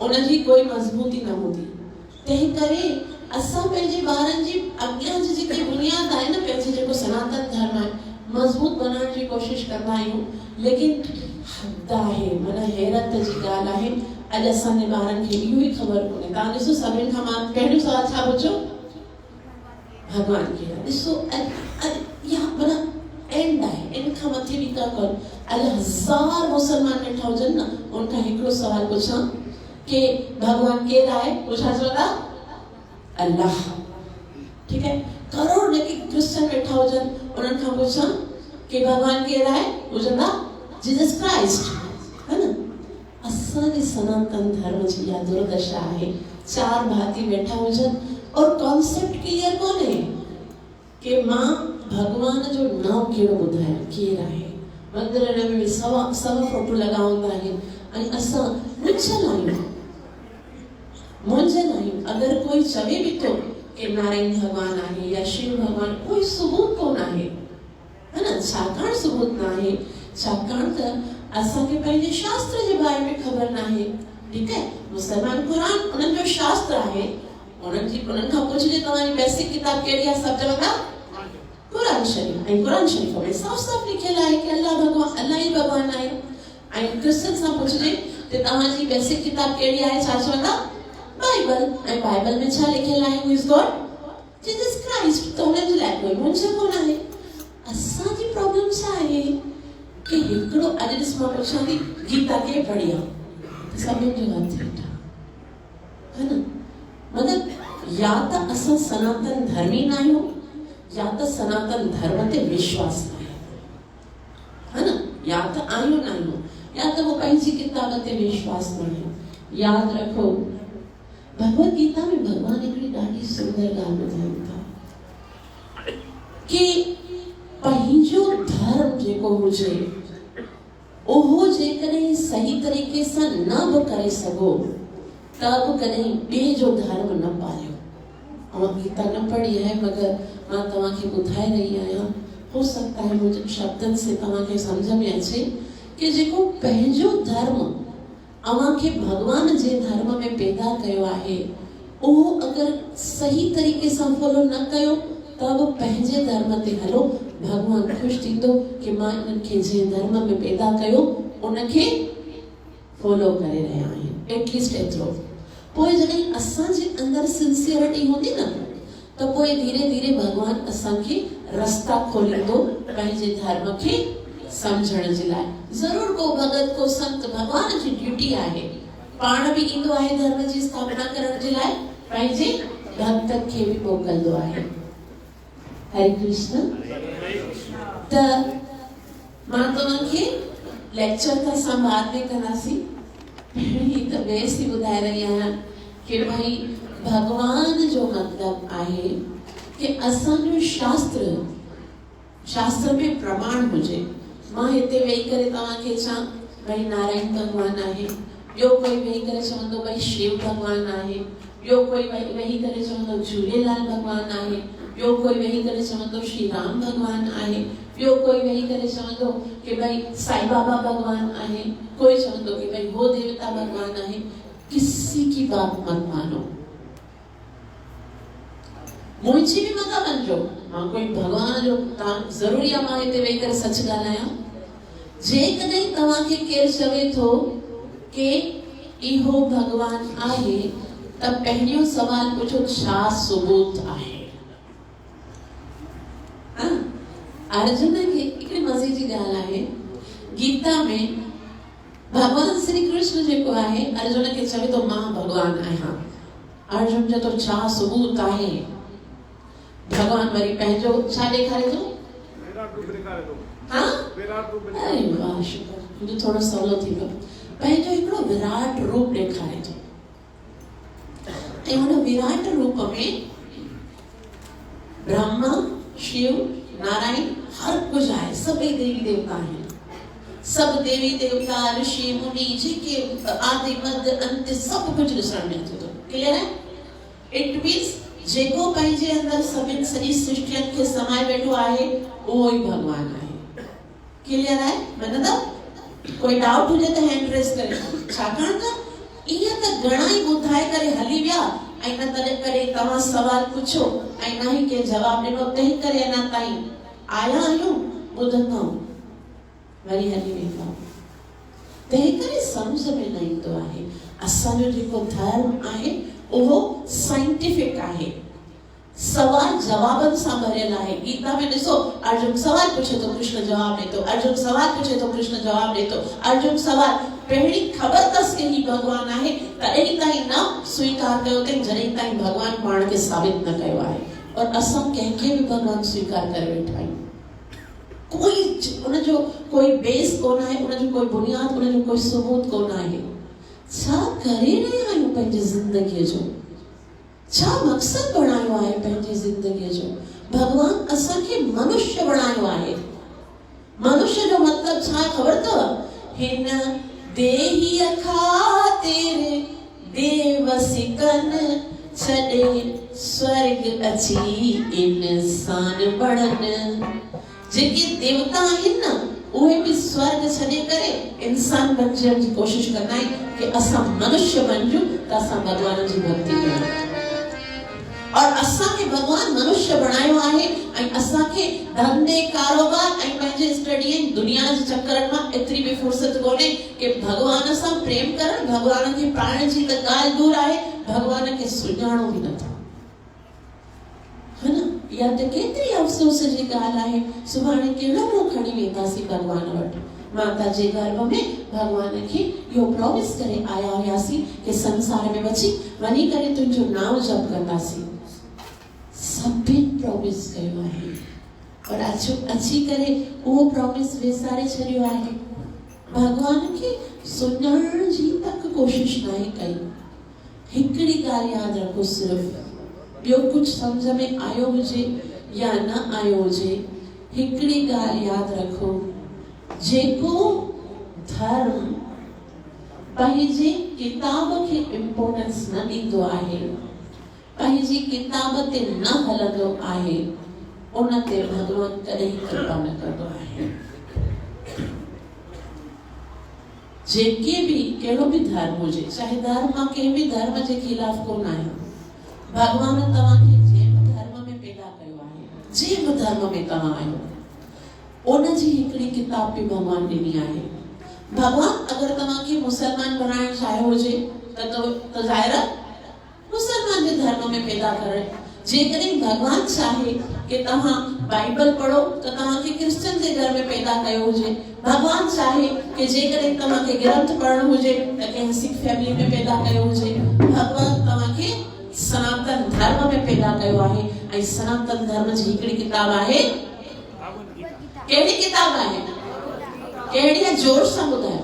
उनजी कोई मजबूती न हूंदी। तंहिं करे असां पंहिंजे ॿारनि जी अॻियां जी जेकी बुनियाद आहे न, पंहिंजे जेको सनातन धर्म आहे, मज़बूत बनाइण जी कोशिशि कंदा आहियूं। लेकिन हद आहे, माना हैरत जी ॻाल्हि आहे, अॼु असांजे ॿारनि खे इहो ई ख़बर कोन्हे। तव्हां ॾिसो, सभिनि खां मां पहिरियों सवाल छा पुछो? भॻवान खे ॾिसो। इहा माना एंड आहे, इन खां मथे बि का कोन। अॼु 1000 मुसलमान वेठा हुजनि न, उनखां हिकिड़ो सवाल पुछां कि भगवान केरु आहे? पुछा चवंदा अल्लाह। ठीक है, करोड़ जेके क्रिश्चियन वेठा हुजनि, उन्हनि खां पुछां कि भगवान केरु आहे? पुछंदा जीसस क्राइस्ट, है न। असांजे सनातन धर्म जी इहा दुर्दशा आहे। 4 भाती वेठा हुजनि और कॉन्सेप्ट क्लियर कोन्हे कि मां भगवान जो नाम कहिड़ो ॿुधायां, केरु आहे। मंदिर में सवा फोटो लॻा हूंदा आहिनि ऐं असां मुंझल आहियूं। अगरि कोई चवे बि थो कि नारायण भगवान आहे या शिव भगवान, कोई सबूत कोन आहे, है न। छाकाणि सबूत न आहे? छाकाणि त असांखे पंहिंजे शास्त्र जे बारे में ख़बर न आहे। ठीकु है, मुसलमान क़ुरान उन्हनि जो शास्त्र आहे। उन्हनि खां पुछिजे तव्हांजी बेसिक किताब कहिड़ी आहे? सभु चवंदा क़ुरान शरीफ़। ऐं क़ुरान शरीफ़ में साफ़ लिखियल आहे कि अल्लाह ई भगवान आहे। ऐं क्रिश्चियन सां पुछिजे त तव्हांजी बेसिक किताब कहिड़ी आहे? छा चवंदा? बाइबल। ऐं बाइबल में छा लिखियल आहे? Who is God, Jesus Christ. त हुनजे लाइ कोई मुंझ कोन आहे। असांजी प्रॉब्लम छा आहे कि हिकिड़ो, अॼु ॾिस मां पुछां थी गीता खे पढ़ी आहे, सभिनि जो हथ वेठा, है न। मतलब या त असां सनातन धर्मी न आहियूं, या त सनातन धर्म ते विश्वास न आहे, है न। या त आहियूं न आहियूं, या त वो पंहिंजी किताब ते विश्वास न आहे। याद रखो, भगवत गीता में भगवान हिकिड़ी ॾाढी सुंदर ॻाल्हि ॿुधाइनि था कि पंहिंजो धर्म जेको हुजे, उहो जेकॾहिं सही तरीक़े सां न बि करे सघो त बि कॾहिं ॿिए जो धर्म न पालियो। मां गीता न पढ़ी आहे, मगर मां तव्हांखे ॿुधाए रही आहियां। हो सकता है मुंहिंजे शब्दनि से तव्हांखे सम्झ में अचे कि जेको पंहिंजो धर्म अव्हांखे भगवान जे धर्म में पैदा कयो आहे, उहो अगरि सही तरीक़े सां फॉलो न कयो त बि पंहिंजे धर्म ते हलो, भगवान ख़ुशि थींदो कि मां इन्हनि खे जंहिं धर्म में पैदा कयो उनखे फॉलो करे रहिया आहिनि। एटलीस्ट एतिरो। पोइ जॾहिं असांजे अंदरि सिंसियरिटी हूंदी न, त पोइ धीरे धीरे भगवान असांखे रस्ता खोलींदो पंहिंजे धर्म खे समझण जे लाइ। ज़रूर को भगत, को संत, भगवान जी ड्यूटी आहे, पाण बि ईंदो आहे धर्म जी स्थापना करण जे लाइ, पंहिंजे भक्तनि खे बि मोकिलंदो आहे। हरे कृष्ण। त मां तव्हांखे लेक्चर त असां बाद में कंदासीं। ही त बेस थी ॿुधाए रही आहियां कि भाई भगवान जो मतिलबु आहे कि असांजो शास्त्र में प्रमाण हुजे। मां हिते वेही करे तव्हांखे चवां भई नारायण भगवान आहे, ॿियो कोई वेही करे चवंदो भई शिव भगवान आहे, ॿियो कोई वेही करे चवंदो झूलेलाल भगवान आहे, ॿियो कोई वेही करे चवंदो श्री राम भगवान आहे, ॿियो कोई वेही करे चवंदो कि भाई साईं बाबा भगवान आहे, कोई चवंदो कि भाई वो देवता भगवान आहे। किसी की बात मत मानो, मुंहिंजी बि मत वञिजो। मां कोई भगवान जो ज़रूरी आहे मां हिते वेही करे सच ॻाल्हायां। जेकॾहिं तव्हांखे केरु चवे थो कि इहो भगवान आहे, त पहिरियों सवाल पुछो छा सबूत आहे। अर्जुन खे हिकिड़ी मज़े जी ॻाल्हि आहे, गीता में भगवान श्री कृष्ण जेको आहे अर्जुन खे चवे थो मां भगवान आहियां। अर्जुन चवे थो छा सबूत आहे? भगवान वरी पंहिंजो छा ॾेखारे थो? विराट रूप ॾेखारे थो। हां, विराट रूप। अरे वाह, शुक्र, मुझे थोड़ो सवलो थी वियो। पंहिंजो हिकिड़ो विराट रूप ॾेखारे थो। ऐं हुन विराट रूप में ब्रह्मा, शिव, नारायण हर कुछ आहे। सभई देवी देवता आहिनि। सब देवी देवता, ऋषि मुनि जेके आदि मध्य अंत सब कुछ ॾिसण में अचे थो। क्लियर है? इट मीन्स जेको पंहिंजे अंदरि सभिनि सॼी सृष्टियुनि खे समाए वेठो आहे, उहो ई भगवान आहे। क्लियर आहे? मतिलबु कोई डाउट हुजे त हैंड रेस करे। छाकाणि त इहा त घणा ई ॿुधाए करे हली विया ऐं न तॾहिं करे तव्हां सवाल पुछो ऐं न ई के जवाब ॾिनो, तंहिं करे अञा ताईं आया आहियूं, ॿुधंदा वरी हली वेंदा। तंहिं करे सम्झ में न ईंदो आहे असांजो जेको धर्म आहे उहो साइंटिफिक आहे, सवाल जवाबनि सां भरियल आहे। गीता में ॾिसो, अर्जुन सवाल पुछे तो कृष्ण जवाब ॾे थो, अर्जुन सवाल पुछे तो कृष्ण जवाब ॾे थो। अर्जुन सवाल पहिरीं ख़बर अथसि कि ही भगवान आहे, तॾहिं ताईं न स्वीकार कयो अथई जॾहिं ताईं भगवान पाण खे साबित न कयो आहे। और असां कंहिंखे बि भगवान स्वीकार करे वेठा आहियूं, कोई उनजो कोई बेस कोन आहे, उनजो कोई बुनियाद, उनजो कोई सबूत कोन आहे। छा करे रहिया आहियूं पंहिंजी ज़िंदगीअ जो, छा मक़सद बणायो आहे पंहिंजी ज़िंदगीअ जो? भगवान असांखे मनुष्य बणायो आहे। मनुष्य जो मतलब छा ख़बर अथव? हिन देहीअ खातिर देव सिकन छॾे स्वर्ग अची इंसान बणन। जेके देवता आहिनि न उहे भी स्वर्ग छॾे करे इंसान बणजण जी कोशिश कंदा आहिनि कि असां मनुष्य बणजूं त असां भगवान जी भक्ति कयूं। और असांखे भगवान मनुष्य बणायो आहे ऐं असांखे धंधे कारोबार ऐं पंहिंजे स्टडी ऐं दुनिया जे चक्करनि मां एतिरी बि फुर्सत कोन्हे कि भगवान सां प्रेम करण, भगवान खे पाइण जी त ॻाल्हि दूर आहे, भगवान खे सुञाणो बि नथा, है न? या त केतिरी अफ़सोस जी ॻाल्हि आहे, सुभाणे कहिड़ो मुंहुं खणी वेंदासीं भगवान वटि। माता जे गर्भ में भगवान खे इहो प्रॉमिस करे आया हुआसीं कि संसार में वञी करे तुंहिंजो नाम जप कंदासीं। सभिनि प्रॉमिस कयो आहे और अची करे उहो प्रॉमिस विसारे छॾियो आहे। भगवान खे सुञाणण जी तक कोशिश न कई। हिकिड़ी ॻाल्हि यादि रखो, सिर्फ़ ॿियो कुछ समझ में आयो हुजे या न आयो हुजे, हिकिड़ी ॻाल्हि यादि रखो, जेको धर्म पंहिंजी किताब खे इम्पोर्टेंस न ॾींदो आहे, पंहिंजी किताब ते न हलंदो आहे, उन ते भगवान कॾहिं कृपा न कंदो आहे। जेके भी कहिड़ो भी धर्म हुजे, चाहे धर्म मां कंहिं भी धर्म जे खिलाफ कोन आहियां, भगवान तव्हांखे जंहिं धर्म में पैदा कयो आहे, जंहिं धर्म में तव्हां आहियो, उन जी हिकिड़ी किताब भी भगवान ॾिनी आहे। भगवान अगर तव्हांखे मुसलमान बणाइण चाहियो हुजे त ज़ाहिर मुसलमान जे धर्म में पैदा करे। जेकॾहिं भगवान चाहे कि तव्हां बाइबल पढ़ो त तव्हांखे क्रिश्चियन जे घर में पैदा कयो हुजे, भगवान चाहे कि जेकॾहिं तव्हांखे ग्रंथ पढ़णो हुजे त कंहिं सिख फैमिली में पैदा कयो हुजे, भगवान तव्हांखे सनातन धर्म में पैदा कयो आहे। ऐं सनातन धर्म जी हिकिड़ी किताब आहे, कहिड़ी किताब आहे? कहिड़ी आहे? जोर सां ॿुधायो।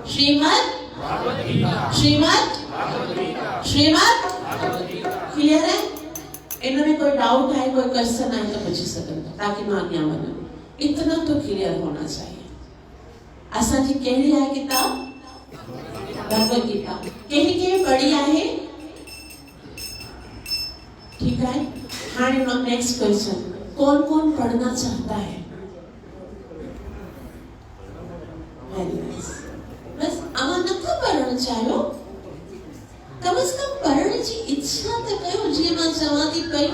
श्रीमद क्लियर है? इनमें कोई डाउट है, कोई क्वेश्चन है तो पूछ सकते हो ताकि मां अॻियां वञा। इतना तो क्लियर होना चाहिए। असां जी कहिड़ी आहे किताब? भगवत गीता। कंहिं पढ़ी आहे? ठीक है। हाणे मां नेक्स्ट क्वेश्चन, कौन कौन पढ़ना चाहता है? Very nice. बस अमा नथा पढ़ण चाहियो, कम से कम पढ़ण जी इच्छा त कयो। जीअं मां चवां थी पई,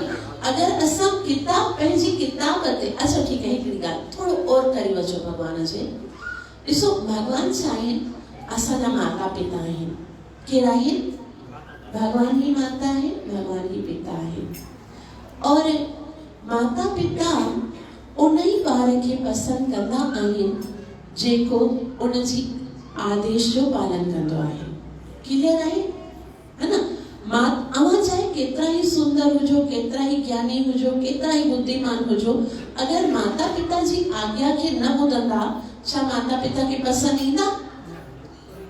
अगर असां किताब पंहिंजी किताब ते, अच्छा ठीक है, हिकिड़ी ॻाल्हि थोरो और करी वठो भगवान जे। ॾिसो, भगवान चाहे असांजा माता पिता आहिनि, केरु आहिनि? भगवान ही माता है, भगवान ही पिता है। और माता पिता उन ई ॿार खे पसंदि कंदा आहिनि जेको उन जी आदेश जो पालन कंदो आहे। क्लियर आहे? है ना? अवां चाहे केतिरा ही सुंदर हुजो, केतिरा ही ज्ञानी हुजो, केतिरा ही बुद्धिमान हुजो, अगर माता पिता जी आज्ञा खे न ॿुधंदा, छा माता पिता खे पसंद ईंदा?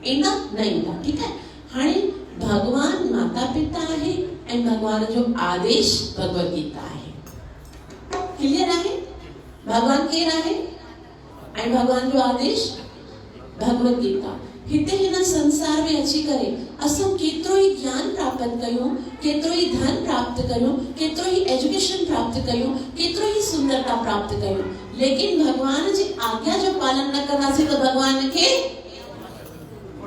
न ईंदा। ठीक है। हाणे भगवान माता पिता आहे ऐं भगवान जो आदेश भगवत गीता आहे। क्लियर आहे? भगवान केरु आहे ऐं भगवान जो आदेश भगवत गीता। हिते हिन संसार में अची करे असां केतिरो ही ज्ञान प्राप्त कयूं, केतिरो ही धन प्राप्त कयूं, केतिरो ही एजुकेशन प्राप्त कयूं, केतिरो ही सुंदरता प्राप्त कयूं, लेकिन भगवान जी आज्ञा जो पालन न कंदासीं त भगवान खे,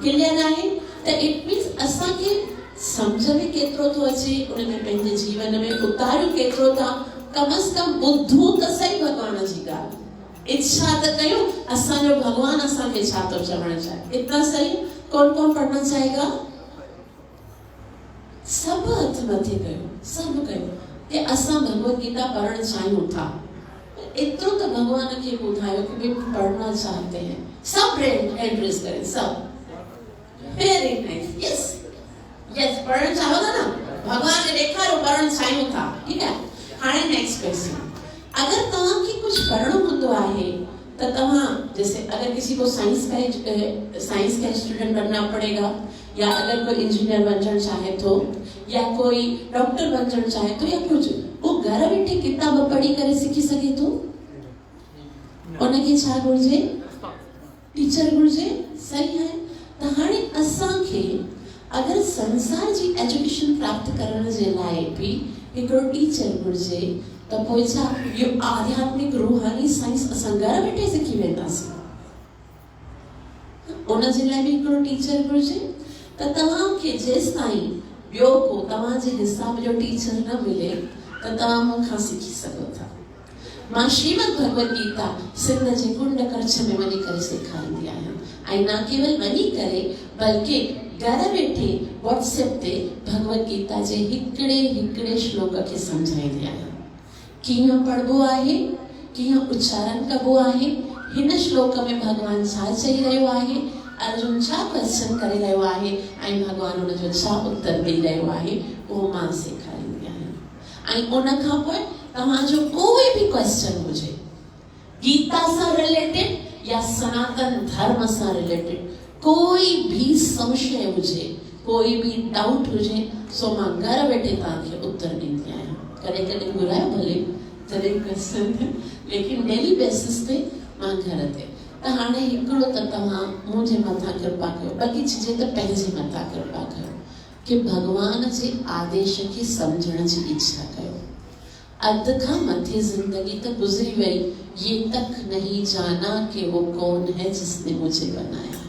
क्लियर आहे? त इट मीन्स असांखे समझ में केतिरो थो अचे, उनमें पंहिंजे जीवन में उतारियूं केतिरो था, कम से कम ॿुधूं त सही भॻवान जी ॻाल्हि, इच्छा त कयूं असांजो भॻवान असांखे छा थो चवणु चाहे। इतना सही कौन कौन पढ़ना चाहेगा? सब हथ मथे कयो, सब कयो कि असां भगवत गीता पढ़ण चाहियूं था। इतो तो भगवान के बुधायो कि वे पढ़ना चाहते हैं, सब एड्रेस करें, सब वेरी नाइस, यस यस, पढ़ना चाहो था ना, भगवान ने देखा रो पढ़ना चाहियो था, ठीक है। हाणे नेक्स्ट क्वेश्चन, अगर तव्हां की कुछ पढ़णो हुंदो आहे तो तव्हां जैसे अगर किसी को साइंस का स्टूडेंट बनना पड़ेगा, या अगर कोई इंजीनियर बनना चाहे तो, या कोई डॉक्टर बनना चाहे तो, या कुछ वो घर बैठे किताब पढ़ी करे सीखी सके तो उनके छा घुर्जे? टीचर घुर्जे, सही है। तो हाणे असांखे अगर संसार जी एजुकेशन प्राप्त करण जे लाइ भी हिकिड़ो टीचर घुर्जे तो पोइ छा यो आध्यात्मिक रूहानी साइंस असां घर वेठे सिखी वेंदासीं, उन जे लाइ भी हिकिड़ो टीचर घुर्जे। त तव्हांखे जेसि ताईं ॿियो को तव्हांजे हिसाब जो टीचर न मिले त तव्हां मूंखां सिखी सघो था। मां श्रीमद भगवत गीता सिंध जे कुंड कच्छ में वञी करे सेखारींदी आहियां, ऐं न केवल वञी करे बल्कि घर वेठे व्हाट्सएप ते भगवत गीता जे हिकिड़े श्लोक खे समझाईंदी आहियां, कीअं पढ़बो आहे, कीअं उच्चारण कबो आहे, हिन श्लोक में भगवान छा चई रहियो आहे, अर्जुन छा क्वेश्चन करे रहियो आहे ऐं भगवान उन जो छा उत्तर ॾेई रहियो आहे, उहो मां सेखारींदी आहियां। ऐं उन खां पोइ तव्हांजो कोई भी क्वेश्चन हुजे गीता सां रिलेटेड या सनातन धर्म सां रिलेटेड, कोई भी संशय हुजे, कोई भी डाउट हुजे, सो मां घर वेठे तव्हांखे उत्तर ॾींदी आहियां। कॾहिं कॾहिं घुरायो भले तॾहिं क्वेश्चन, लेकिन डेली बेसिस ते मां घर ते। त हाणे हिकिड़ो त तव्हां मुंहिंजे मथां कृपा कयो, बल्कि चइजे त पंहिंजे मथां कृपा कयो कि भगवान जे आदेश खे समझण जी इच्छा कयो। अध खां मथे जिंदगी तो गुजरी वही, ये तक नहीं जाना कि वो कौन है जिसने मुझे बनाया।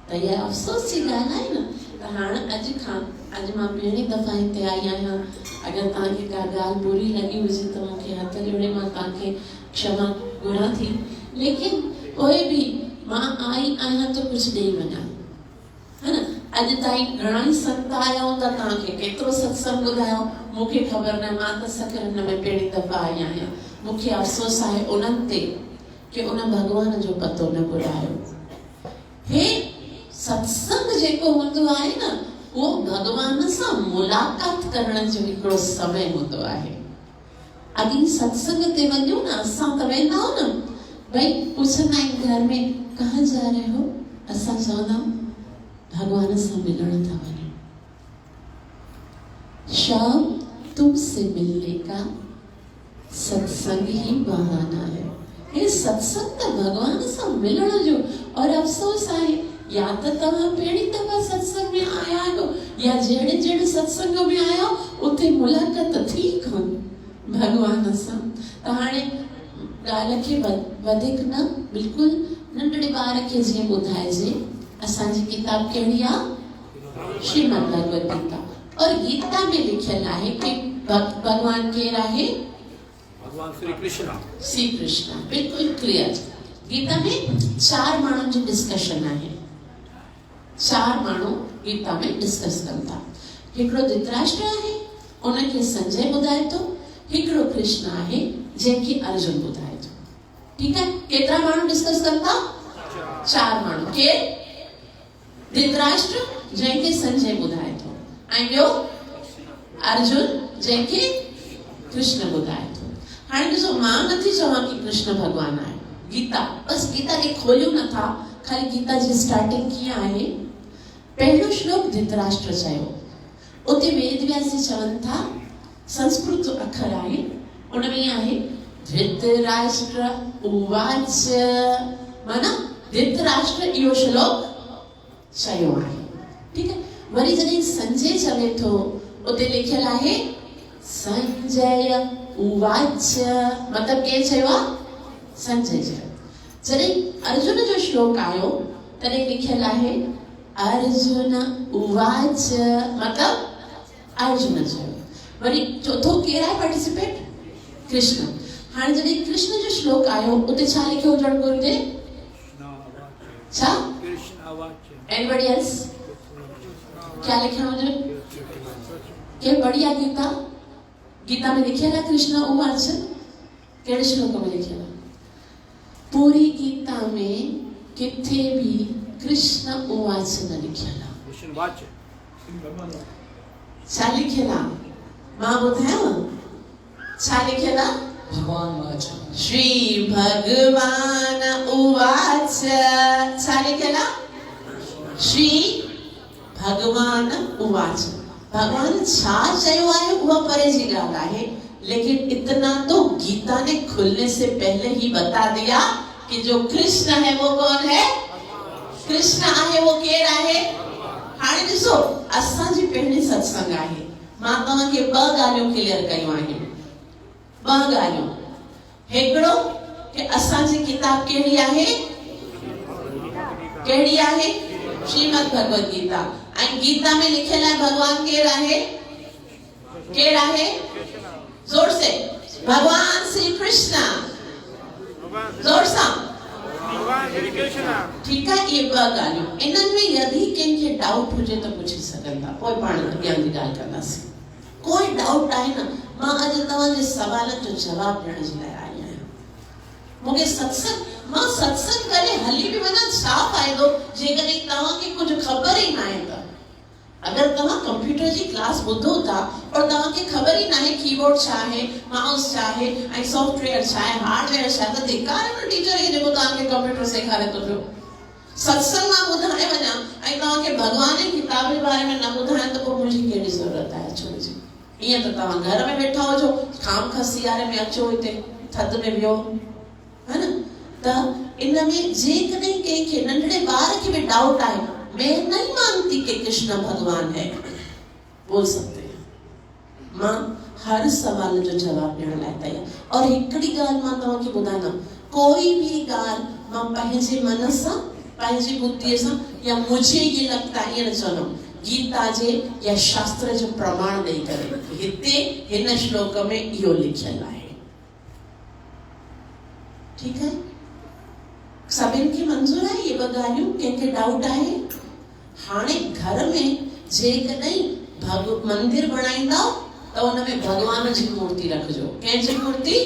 तो ये अफसोस की गाल है ना। तो हाँ अज मां पहिरीं दफ़ा हिते आई आहियां, अगर तव्हांखे का गाल बुरी लगी हुजे तो मूंखे हथ जोड़े मां तव्हांखे क्षमा घुरां थी, लेकिन कोई भी मां आई आहियां तो कुछ ॾेई वञा, है ना। अज ताईं घणा ई संत आया हूंदा, तव्हांखे केतिरो सत्संग ॿुधायो मूंखे ख़बर न, मां त सकरन में पहिरीं दफ़ा आई आहियां। मूंखे अफ़सोस आहे उन्हनि ते कि उन भगवान जो पतो न ॿुधायो। हे सत्संग जेको हूंदो आहे न, वो भगवान सां मुलाक़ात करण जो हिकिड़ो समय हूंदो आहे। अॻी सत्संग ते वञूं न, असां त वेंदा आहियूं न, भई पुछंदा आहिनि घर में कहाँ जा रहे हो, असां चवंदा आहियूं भगवान से मिलने था वञूं। शाम तुमसे मिलने का सत्संग ही बहाना है। ये सत्संग तो भगवान से मिलने जो, और अफसोस है या तो तव्हां पहिरीं दफ़ा सत्संग में आया हो, या जहिड़े जहिड़े सत्संग में आया हो उते मुलाक़ात थी कोन भगवान सां। त हाणे ॻाल्हि खे वधीक न, बिल्कुल नंढड़े ॿार खे जीअं ॿुधाइजे, असांजी किताब कहिड़ी आहे? श्रीमद भगवत गीता। और गीता में लिखियल आहे कि भगवान केर आहे? भगवान श्री कृष्ण। श्री कृष्ण, बिल्कुल क्लियर। गीता में 4 माण्हुनि जी डिस्कशन आहे, 4 माण्हू गीता में डिस्कस कनि था। हिकिड़ो धृतराष्ट्र आहे, उनखे संजय ॿुधाए थो, हिकिड़ो कृष्ण आहे जंहिंखे अर्जुन ॿुधाए थो। ठीक है, केतिरा माण्हू डिस्कस कनि था? 4 माण्हू। केर? धृतराष्ट्र जंहिंखे संजय ॿुधाए थो, ऐं ॿियो अर्जुन जंहिंखे कृष्ण ॿुधाए थो। हाणे ॾिसो, मां नथी चवां कि कृष्ण भगवान आहे, गीता बस गीता खे खोलियो नथा, खाली गीता जी स्टार्टिंग कीअं आहे। पहिलो श्लोक धृतराष्ट्र चयो, उते वेद व्यास जी चवनि था, संस्कृत जो अखर आहे, उनमें आहे धृतराष्ट्र उवाच, माना धृतराष्ट्र इहो श्लोक चयो आहे। ठीक है, वरी जॾहिं संजय चवे थो, उते लिखियल आहे संजय उवाच, मतलब केर चयो आहे? संजय चयो। जॾहिं अर्जुन जो श्लोक आयो, तॾहिं लिखियल आहे अर्जुन उवाच मतलब अर्जुन चयो। वरी चौथो केरु आहे पार्टिसिपेट? कृष्ण। हाणे जॾहिं कृष्ण जो श्लोक आयो उते छा लिखियो हुजणु घुरिजे? छा? Anybody else? क्या लिखियो हुजे? के बढ़िया गीता? गीता में लिखियल है कृष्ण उवाच? कहिड़े श्लोक में लिखियल है? पूरी गीता में किथे भी कृष्ण उवाच न लिखियल आहे। कृष्ण वाच छा लिखियल आहे? मां ॿुधायांव छा लिखियल आहे? भगवान वाच। श्री भगवान उवाच। छा लिखियल आहे? श्री भगवान उवाच। भगवान छा चयो आहे उहा परे जी ॻाल्हि आहे, लेकिन इतना तो गीता ने खुलने से पहले ही बता दिया कि जो कृष्ण है वो कौन है? कृष्ण आहे वो केरु आहे? हाणे ॾिसो असांजी पहिरीं सत्संग आहे, मां तव्हांखे ॿ ॻाल्हियूं क्लियर कयूं आहिनि। ॿ ॻाल्हियूं, हिकिड़ो कि असांजी किताब कहिड़ी आहे? कहिड़ी आहे? श्रीमद् भगवद गीता। ऐं गीता में लिखियल आहे भगवान केरु आहे? केरु आहे? जोर से, भगवान श्री कृष्ण। जोर सां, भगवान श्री कृष्ण। ठीक है, ये ॿ ॻाल्हियूं। इन्हनि में यदि कंहिंखे डाउट हुजे त पुछी सघंदा, पोइ पाण अॻियां जी ॻाल्हि कंदासीं। कोई डाउट आहे न? मां अॼु तव्हांजे सवालनि जो जवाब ॾियण जे लाइ आई आहियां। मूंखे मां सत्संग करे हली बि वञा छा फ़ाइदो जेकॾहिं तव्हांखे कुझु ख़बर ई न आहे त? अगर तव्हां कंप्यूटर जी क्लास ॿुधो था और तव्हांखे ख़बर ई न आहे कीबोर्ड छा आहे, माउस छा आहे ऐं सॉफ्टवेयर छा आहे, हार्डवेयर छा आहे, त धिकार आहे न टीचर खे जेको तव्हांखे कंप्यूटर सेखारे थो पियो। सत्संग मां ॿुधाए वञा ऐं तव्हांखे भगवान जी किताब जे बारे में न ॿुधायां त पोइ मुंहिंजी कहिड़ी ज़रूरत आहे अचण जी? ईअं त तव्हां घर में वेठा हुजो, खामखा सियारे में अचो हिते थधि में वियो, है न? त इन में जेकॾहिं कंहिंखे नंढड़े ॿार खे बि डाउट आहे, मैं नहीं मानती कि कृष्ण भगवान है, बोल सकते हैं। मां हर सवाल जो जवाब ॾियण लाइ तयार। और हिकिड़ी ॻाल्हि मां तव्हांखे ॿुधायां, कोई भी ॻाल्हि मां पंहिंजे मन सां, पंहिंजी बुद्धीअ सां या मुझे ये लगता है ईअं न चवंदमि, गीता जे या शास्त्र जो प्रमाण ॾेई करे हिते हिन श्लोक में इहो लिखियल आहे। ठीकु आहे? सभिनि खे मंज़ूर आहे ये ॿ ॻाल्हियूं? कंहिंखे डाउट आहे? हाणे घर में जेकॾहिं मंदिर बनाईंदा त उन में भगवान जी मूर्ति रखजो। कंहिंजी मूर्ति?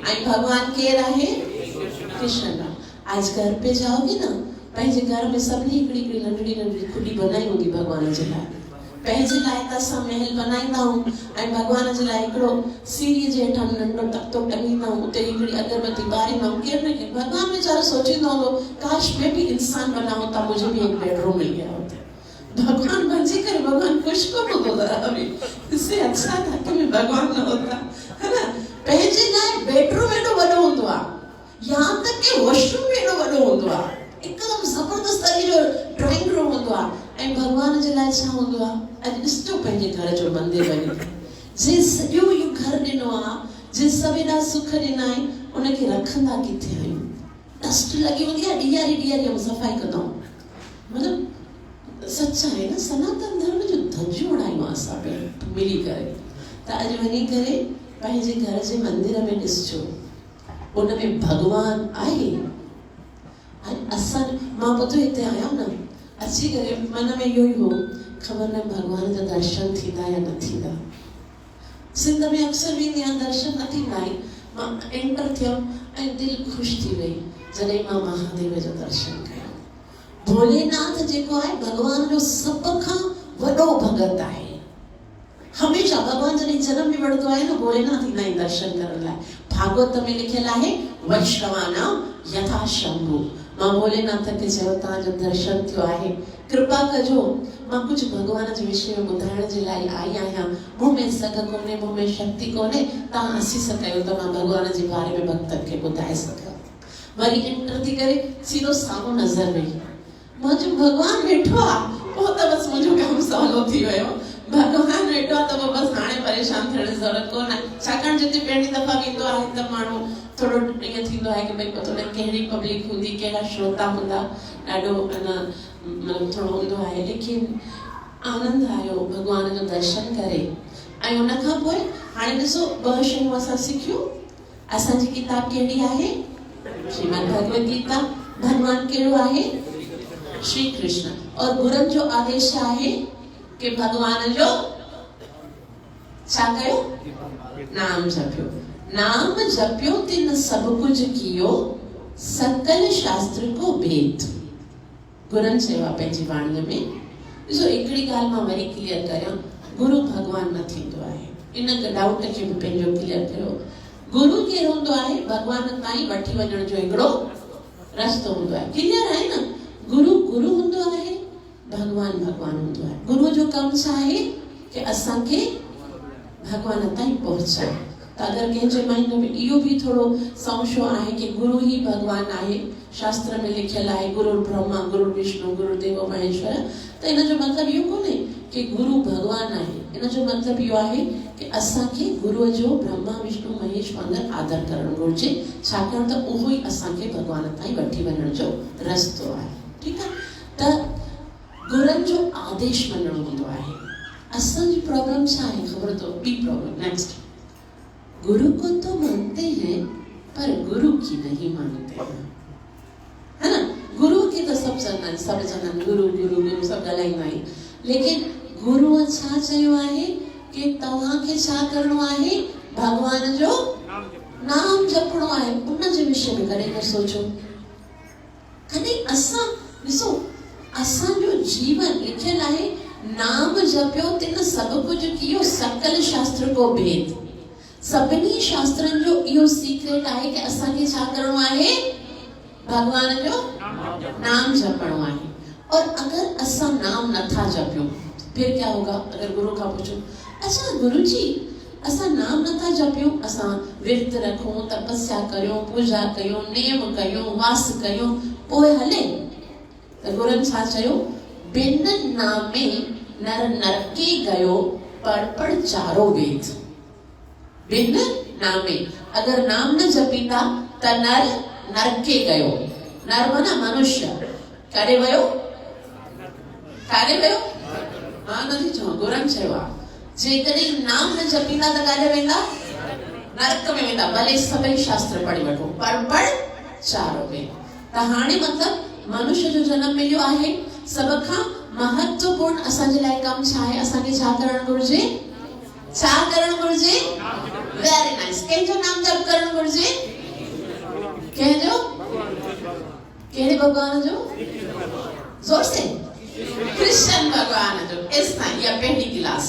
ऐं भगवान केरु आहे? कृष्ण। आज घर पे जाओगे ना, पंहिंजे घर में सभिनी हिकिड़ी हिकिड़ी नंढड़ी नंढड़ी खुली बनाई हूंदी भगवान जे लाइ। पंहिंजे लाइ त असां महल बनाईंदा आहियूं ऐं भगवान जे लाइ हिकिड़ो सीढ़ीअ जे हेठां नंढो तख़्तो टंगींदा आहियूं, उते हिकिड़ी अगरबत्ती ॿारींदा आहियूं। केरु न केरु भगवान वीचारो सोचींदो हूंदो, काश मैं भी इंसान बना होता, मुझे भी एक बेडरूम मिल गया होता। भगवान बची करे भगवान खुश को होता अभी, इससे अच्छा था कि मैं भगवान न होता, है ना? पंहिंजे लाइ बेडरूम एॾो वॾो हूंदो आहे, यहाँ तक कि वॉशरूम एॾो वॾो हूंदो आहे, एकदम जबरदस्त तरह जो ड्राइंग रूम हूंदो आहे। ऐं भगवान जे लाइ छा हूंदो आहे? अॼु ॾिसो पंहिंजे घर जो मंदिर वञी, जे सॼो इहो घर ॾिनो आहे, जे सभु एॾा सुख ॾिना आहिनि, उनखे रखंदा किथे आहियूं? डस्ट लगी हूंदी आहे, ॾियारी ॾियारी हम सफ़ाई कंदा आहियूं। मतिलबु सच आहे न, सनातन धर्म जो धज्जियूं उड़ायूं असां मिली करे। त अॼु वञी करे पंहिंजे घर जे मंदिर में ॾिसजो, उन में भगवान आहे। असां मां ॿुधो हिते आया न, अची करे मन में इहो ई हो, ख़बर न भगवान जा दर्शन थींदा या न थींदा। सिंध में अक्सर वेंदी आहियां, दर्शन न थींदा आहिनि। मां एंटर थियमि ऐं दिलि ख़ुशि थी वई जॾहिं मां महादेव जो दर्शन कयो। भोलेनाथ जेको आहे भगवान जो सभ खां वॾो भगत आहे। हमेशा भगवान जॾहिं जनम बि वठंदो आहे न, भोलेनाथ ईंदा आहिनि दर्शन करण लाइ। भागवत में लिखियल आहे, वैष्णवानां यथा शंभु। मां भोलेनाथ खे चयो, तव्हांजो दर्शन थियो आहे, कृपा कजो। मां कुझु भगवान जे विषय में ॿुधाइण जे लाइ आई आहियां। मूं में सघ कोन्हे, मूं में शक्ति कोन्हे, तव्हां असीस कयो त मां भगवान जे बारे में भक्तनि खे ॿुधाए सघां। वरी एंटर थी करे सीधो साम्हूं नज़र वई, मां चयो भगवान वेठो आहे, पोइ त बसि मुंहिंजो कमु सवलो थी वियो। भगवान वेठो आहे त पोइ बसि हाणे परेशान थियण जी ज़रूरत कोन आहे। छाकाणि जिते पहिरीं दफ़ा वेंदो आहे त माण्हू थोरो ईअं थींदो आहे कि भई पतो न कहिड़ी पब्लिक हूंदी, कहिड़ा श्रोता हूंदा, ॾाढो मतलब थोड़ो हूंदो आहे, लेकिन आनंद आयो भगवान जो दर्शन करे। ऐं उन खां पोइ हाणे ॾिसो 2 शयूं असां सिखियूं। असांजी किताब कहिड़ी आहे? श्रीमद् भगवद गीता। भगवान कहिड़ो आहे? श्री कृष्ण। और गुरुनि जो आदेश आहे कि भगवान जो छा कयो? नाम जपियो। नाम जपियो तिन सब कुछ कियो, सकल शास्त्र को भेद। गुरुनि चयो आहे पंहिंजी वाणीअ में। ॾिसो हिकिड़ी ॻाल्हि मां वरी क्लियर करियां, गुरु भगवान न थींदो आहे। इन डाउट खे बि पंहिंजो क्लियर करियो। गुरु केरु हूंदो आहे? भगवान ताईं वठी वञण जो हिकिड़ो रस्तो हूंदो आहे। क्लियर आहे न? गुरु गुरु हूंदो आहे, भगवान भगवान हूंदो आहे। गुरु जो कमु छा आहे? कि असांखे भगवान ताईं पहुचाए। त अगरि कंहिंजे माइंड में इहो बि थोरो संशय आहे कि गुरु ही भगवान आहे, शास्त्र में लिखियल आहे गुरु ब्रह्मा गुरु विष्णु गुरु देवो महेश्वर, त इन जो मतिलबु इहो कोन्हे कि गुरु भगवान आहे। इन जो मतिलबु इहो आहे कि असांखे गुरुअ जो ब्रह्मा विष्णु महेश वांगुरु आदर करणु घुरिजे, छाकाणि त उहो ई असांखे भगवान ताईं वठी वञण जो रस्तो आहे। ठीकु आहे? त गुरुनि जो आदेश मञणो हूंदो आहे। असांजी प्रॉब्लम छा आहे ख़बर अथव? बी प्रॉब्लम नेक्स्ट, गुरु को तो मानते हैं पर गुरु की नहीं मानते हैं, है ना? गुरु की तो सब ॼणा गुरु गुरु गुरु सब ॻाल्हाईंदा आहिनि, लेकिन गुरुअ छा चयो आहे कि तव्हांखे छा करणो आहे? भगवान जो नाम जपणो आहे। उन जे विषय में कॾहिं न सोचो। कॾहिं असां ॾिसो, असांजो जीवन लिखियल आहे नाम जपियो तिन सब कुछ कियो, सकल शास्त्र को भेद। सभिनी शास्त्रनि जो इहो सीक्रेट आहे कि असांखे छा करणो आहे? भगवान जो नाम जपणो आहे। और अगर असां नाम नथा जपियूं फिर क्या होगा? अगर गुरु का पूछो, अच्छा गुरु जी असां नाम नथा जपियूं, असां विर्त रखूं, तपस्या कयूं, पूजा कयूं, नेम कयूं, वास कयूं, पोइ हले? त गुरुनि छा चयो? बिन नामे नर नरके गयो, पढ़ चारो वेद। बिन नामे, अगर नाम न जपींदा त नर नरके गयो। नर माना मनुष्य। काॾे वयो? काॾे वयो? मां नथी चवां, गुरुनि चयो आहे जेकॾहिं नाम न जपींदा त काॾे वेंदा? नरक में वेंदा। भले सभई शास्त्र पढ़ी वठो, पढ़ चारो वेद। त हाणे मतिलबु मनुष्य जो जन्म मिलियो आहे। सभ खां महत्वपूर्ण असांजे लाइ कमु छा आहे? असांखे छा करणु घुरिजे? छा करणु घुरिजे? Very nice. कंहिंजो नाम जप करणु घुरिजे? कंहिंजो? कहिड़े भगवान जो? जोर से। कृष्ण भगवान जो। इतना या पहली क्लास,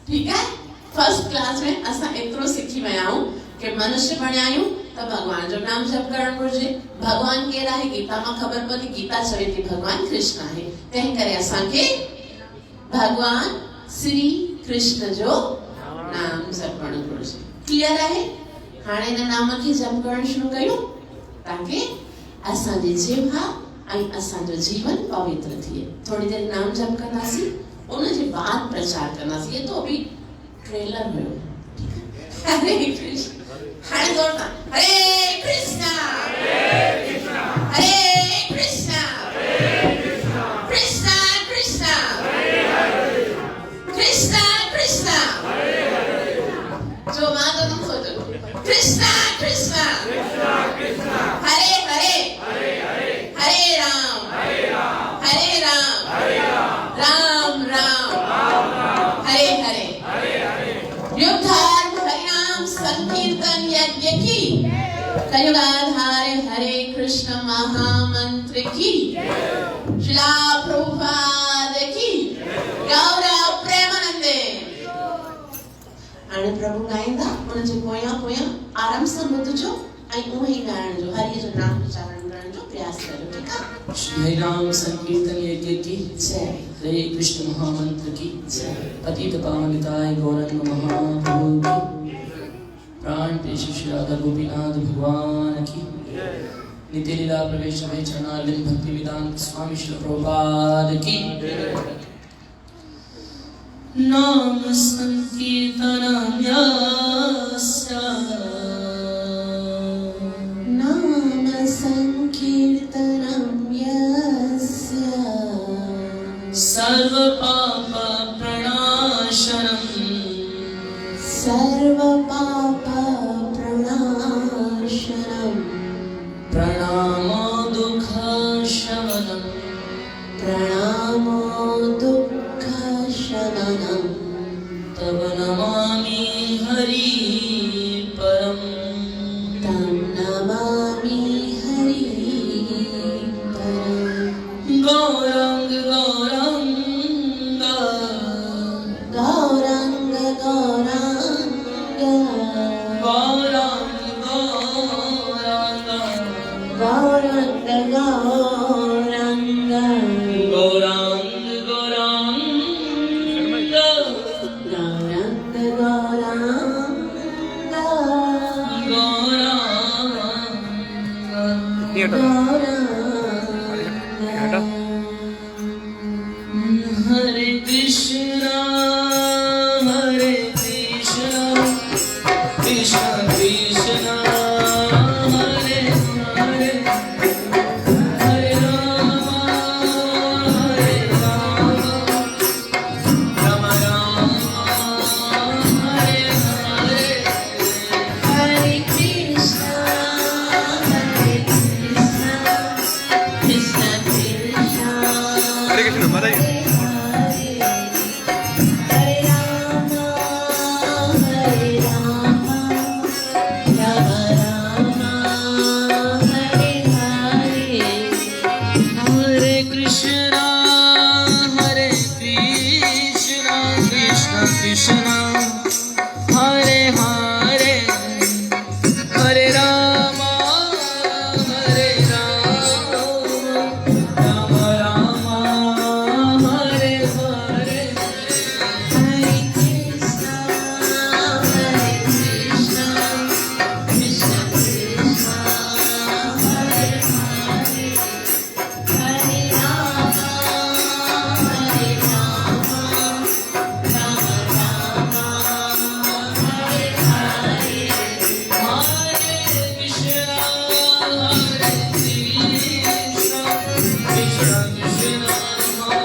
ठीक है? फर्स्ट क्लास में असां एतिरो सिखी विया आहियूं कि मनुष्य बणिया आहियूं त भगवान जो नाम जप करणु घुरिजे। भगवान केरु आहे? गीता मां ख़बर पवंदी। गीता चवे थी भगवान कृष्ण आहे। तंहिं करे असांखे भगवान श्री कृष्ण जो नाम जपणु घुरिजे। क्लियर आहे? हाणे हिन नाम खे जप करणु शुरू कयूं ताकि असांजी जिह्वा ऐं असांजो जीवन पवित्र थिए। थोड़ी देर नाम जप कंदासीं, उन जे बाद प्रचार कंदासीं। ये तो अभी ट्रेलर हुयो। हरे कृष्ण। हाणे जोरदार हरे कृष्ण हरे कृष्ण हरे कृष्ण कृष्ण कृष्ण कृष्ण कृष्ण। जो मां तो तुम सोचो कृष्ण कृष्ण हरे हरे हरे राम राम राम हरे हरे। युद्धार्थ हरिनाम संकीर्तन यज्ञ की, कलियुगाधार हरे कृष्ण महामंत्र की, शिला प्रभुपाद की, गौरव प्रेमानंदे। हाणे प्रभु गाईंदा, उन जे पोयां पोयां आराम सां ॿुधजो ऐं उहो ई ॻाइण जो, हरि जो नाम उच्चारण करण जो प्रयास करियो। ठीकु आहे? श्री हरि राम संकीर्तन यज्ञ की जय। हरे कृष्ण महामंत्र की जय। पतित पावन पिताय गौरंग महाप्रभु की, प्राण पेश श्री राधा गोपीनाथ भगवान की, नित्य लीला प्रवेश में चरणारविंद भक्ति वेदांत स्वामी श्री प्रभुपाद की। नाम संकीर्तनं यस्य, नाम संकीर्तनं यस्य, सर्व पाप प्रणाशनम सर्व पाप प्रणाशनम प्रणामो दुःख शमनम प्रणामो दुःख शमनम तव नमामि हरि परम तं नमामि हरि परम गौरांग गौरांग गौरांग गौरांग गौरांग गौरांग गौरांग गौरांग गौरांग गौरांग गौरांग ये हटो हरे Krishna Krishna Krishna Hare Hare Hare Ram Ram Ram Hare Hare Hare Krishna, Krishna Krishna, हरे कृष्ण बताइए Hare Rama, Hare Rama, Rama Rama, Hare Hare. हरे Krishna Krishna Krishna Hare Hare Hare Ram Ram Ram Hare Hare Hare Krishna, Krishna Krishna, Hare Hare, Hare Rama, Hare Rama, Rama Rama, Hare Hare. हरे Krishna Krishna Krishna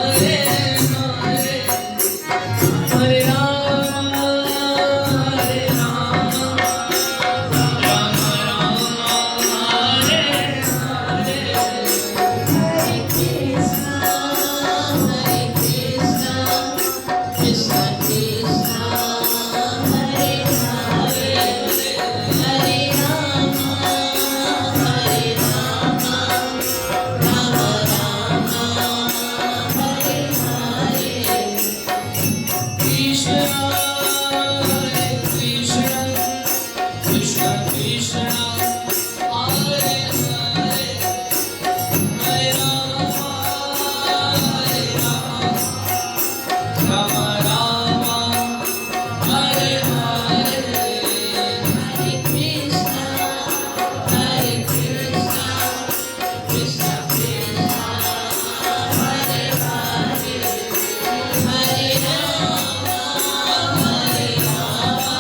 Hare Hare Hare Ram Ram Ram Hare Hare Hare Krishna, Krishna Krishna, Hare Hare, Hare Rama, Hare Rama, Rama Rama, Hare Hare. Krishna Krishna Krishna Hare Hare Hare Ram Ram Ram Hare Hare Hare Krishna, Krishna Krishna, Hare Hare, Hare Rama, Hare Rama,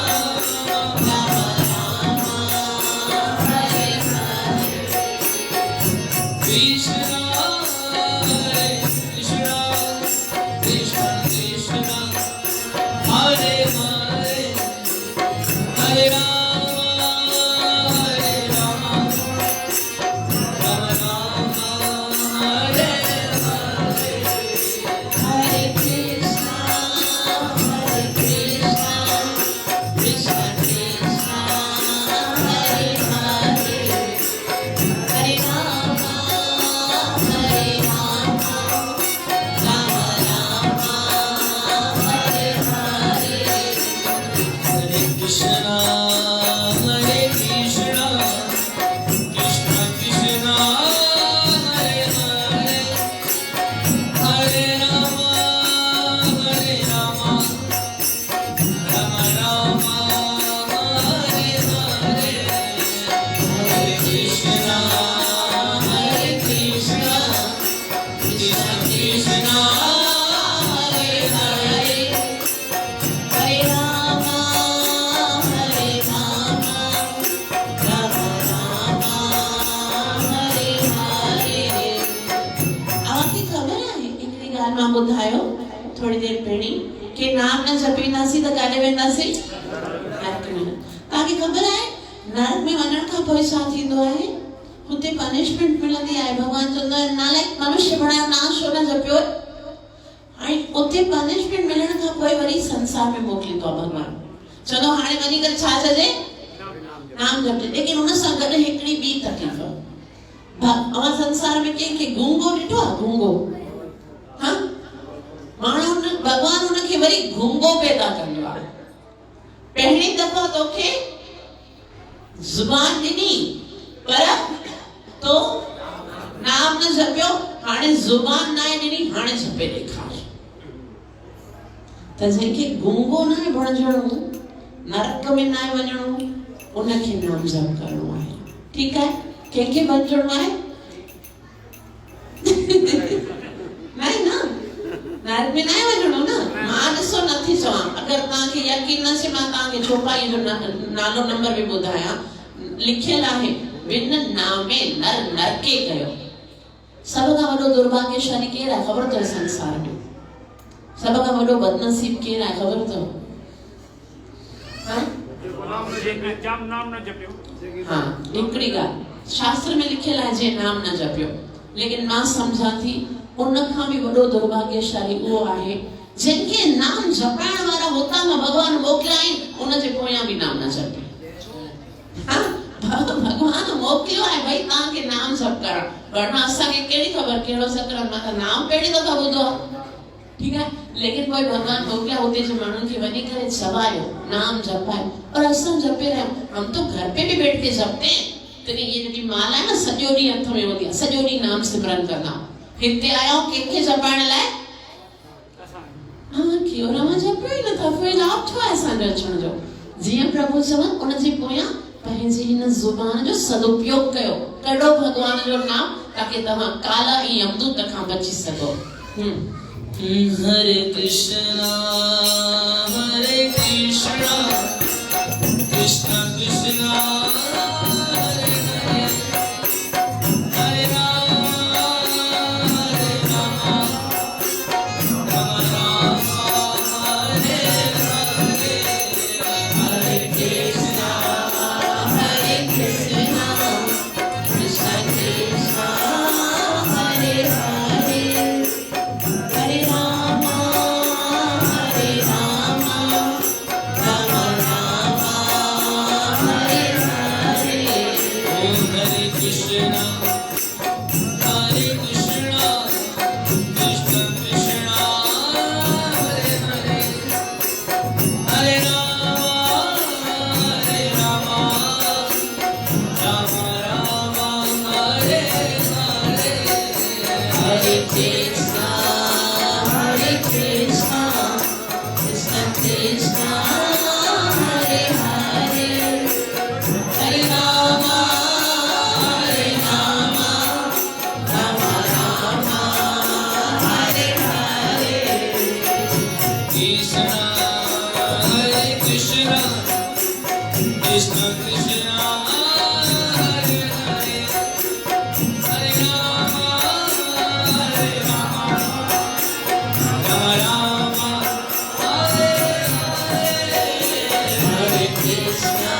Rama Rama, Hare Hare. Krishna Krishna Krishna Hare Hare Hare Ram Ram Ram Hare Hare Hare Krishna, Krishna Krishna, Hare Hare, Hare Rama, Hare Rama, Rama Rama, Hare Hare. हरे कृष्ण ॿुधायो थोड़ी देर पहिरीं कि नाम न जपींदासीं त काॾे वेंदासीं? नरक में। तव्हांखे ख़बर आहे नरक में वञण खां पोइ छा थींदो आहे? हुते पनिशमेंट मिलंदी आहे। भगवान चवंदो आहे नालायक मनुष्य बणायो, नाम छो न जपियो? ऐं उते पनिशमेंट मिलण खां पोइ वरी संसार में मोकिलींदो आहे भगवान। चलो हाणे वञी करे छा चइजे? नाम जपजे। लेकिन उन सां गॾु हिकिड़ी ॿी तकलीफ़। अवां संसार में कंहिंखे गूंगो ॾिठो आहे? गूंगो, हाँ, माण्हू भगवान उनखे वरी गूंगो पैदा कंदो आहे। पहिरीं दफ़ा तोखे ज़ुबान ॾिनी पर तो नाम न जपियो, हाणे ज़ुबान न ॾिनी, हाणे जपे ॾेखार। त जंहिंखे गूंगो न आहे बणजणो, नरक में न आहे वञणो, उनखे नाम जप करणो आहे। ठीकु आहे? कंहिंखे बणजणो आहे? नहीं ना, नरक में न आहे वञणो न। मां ॾिसो नथी चवां, अगरि तव्हांखे यकीन न से मां तव्हांखे चौपाई जो नालो नंबर बि ॿुधायां। लिखियल आहे बिन नामे नर नरके कयो। सब खां वॾो दुर्भाग्यशाली केरु आहे ख़बर अथव संसार में? सब खां वॾो बदनसीब केरु आहे ख़बर अथव? हाँ? हाँ, हिकिड़ी ॻाल्हि शास्त्र में लिखियल आहे जे नाम न जपियो। लेकिन मां सम्झां थी उन खां बि वॾो दुर्भाग्यशाली उहो आहे जंहिंखे नाम जपाइण वारा हुतां खां भगवान मोकिलिया आहिनि, उनजे पोयां बि नाम न जपे। हाँ, भगवान मोकिलियो आहे भाई तव्हांखे नाम जप करण। वरना असांखे कहिड़ी ख़बर कहिड़ो सकरम, मां त नाम पहिरीं दफ़ा ॿुधो आहे। ठीक है, लेकिन कोई भगवान मोकिलिया हुते जे माण्हुनि खे वञी करे चवायो, नाम जपायो, और असां जपे रहिया। हम तो घर पे भी बैठ के जपते हैं। तेरी ये जो माला है ना, सॼो ॾींहुं हथ में हूंदी आहे, सॼो ॾींहुं नाम सिमरन कंदा। हिते आया आहियूं कंहिंखे जपाइण लाइ? हाँ, क्यों रवां जपियो ई नथा, कोई लाभ छो आहे असांजो अचण जो? जीअं प्रभु चवनि उनजे पोयां पंहिंजी हिन ज़ुबान जो सदुपयोग कयो। कढो भगवान जो नाम ताकि तव्हां काला ऐं यमदूत खां बची सघो। हरे कृष्णा कृष्णा कृष्णा हरे हरे, हरे राम राम राम हरे हरे, हरे कृष्णा कृष्णा कृष्णा हरे हरे, हरे राम राम राम हरे हरे। ओम हरे कृष्णा कृष्णा कृष्णा हरे हरे, हरे राम राम राम हरे हरे, हरे कृष्णा कृष्णा कृष्णा हरे हरे, हरे राम राम हरे हरे। कृष्णा हरे कृष्णा कृष्णा कृष्णा हरे हरे, हरे राम राम हरे हरे, हरे कृष्णा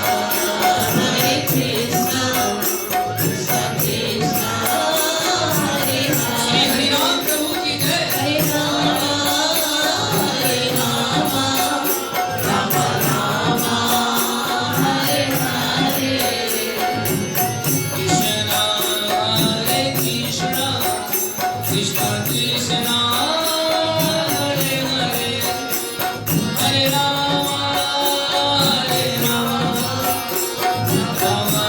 कृष्णा कृष्णा हरे श्री हरे, हरि राम प्रभु की जय। हरे राम राम हरे हरे। कृष्णा हरे कृष्णा कृष्णा कृष्णा हरे हरे, हरे राम राम राम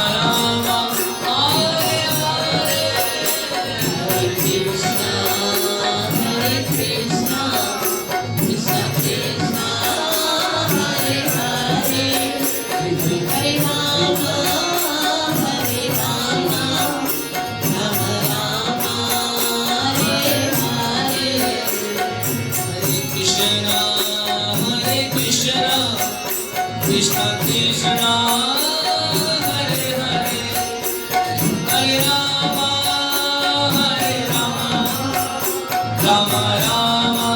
हरे हरे, हरे कृष्णा कृष्णा कृष्णा हरे हरे, हरे राम राम हरे हरे। हरे कृष्णा कृष्णा कृष्णा हरे हरे, हरे Ram Ram Ram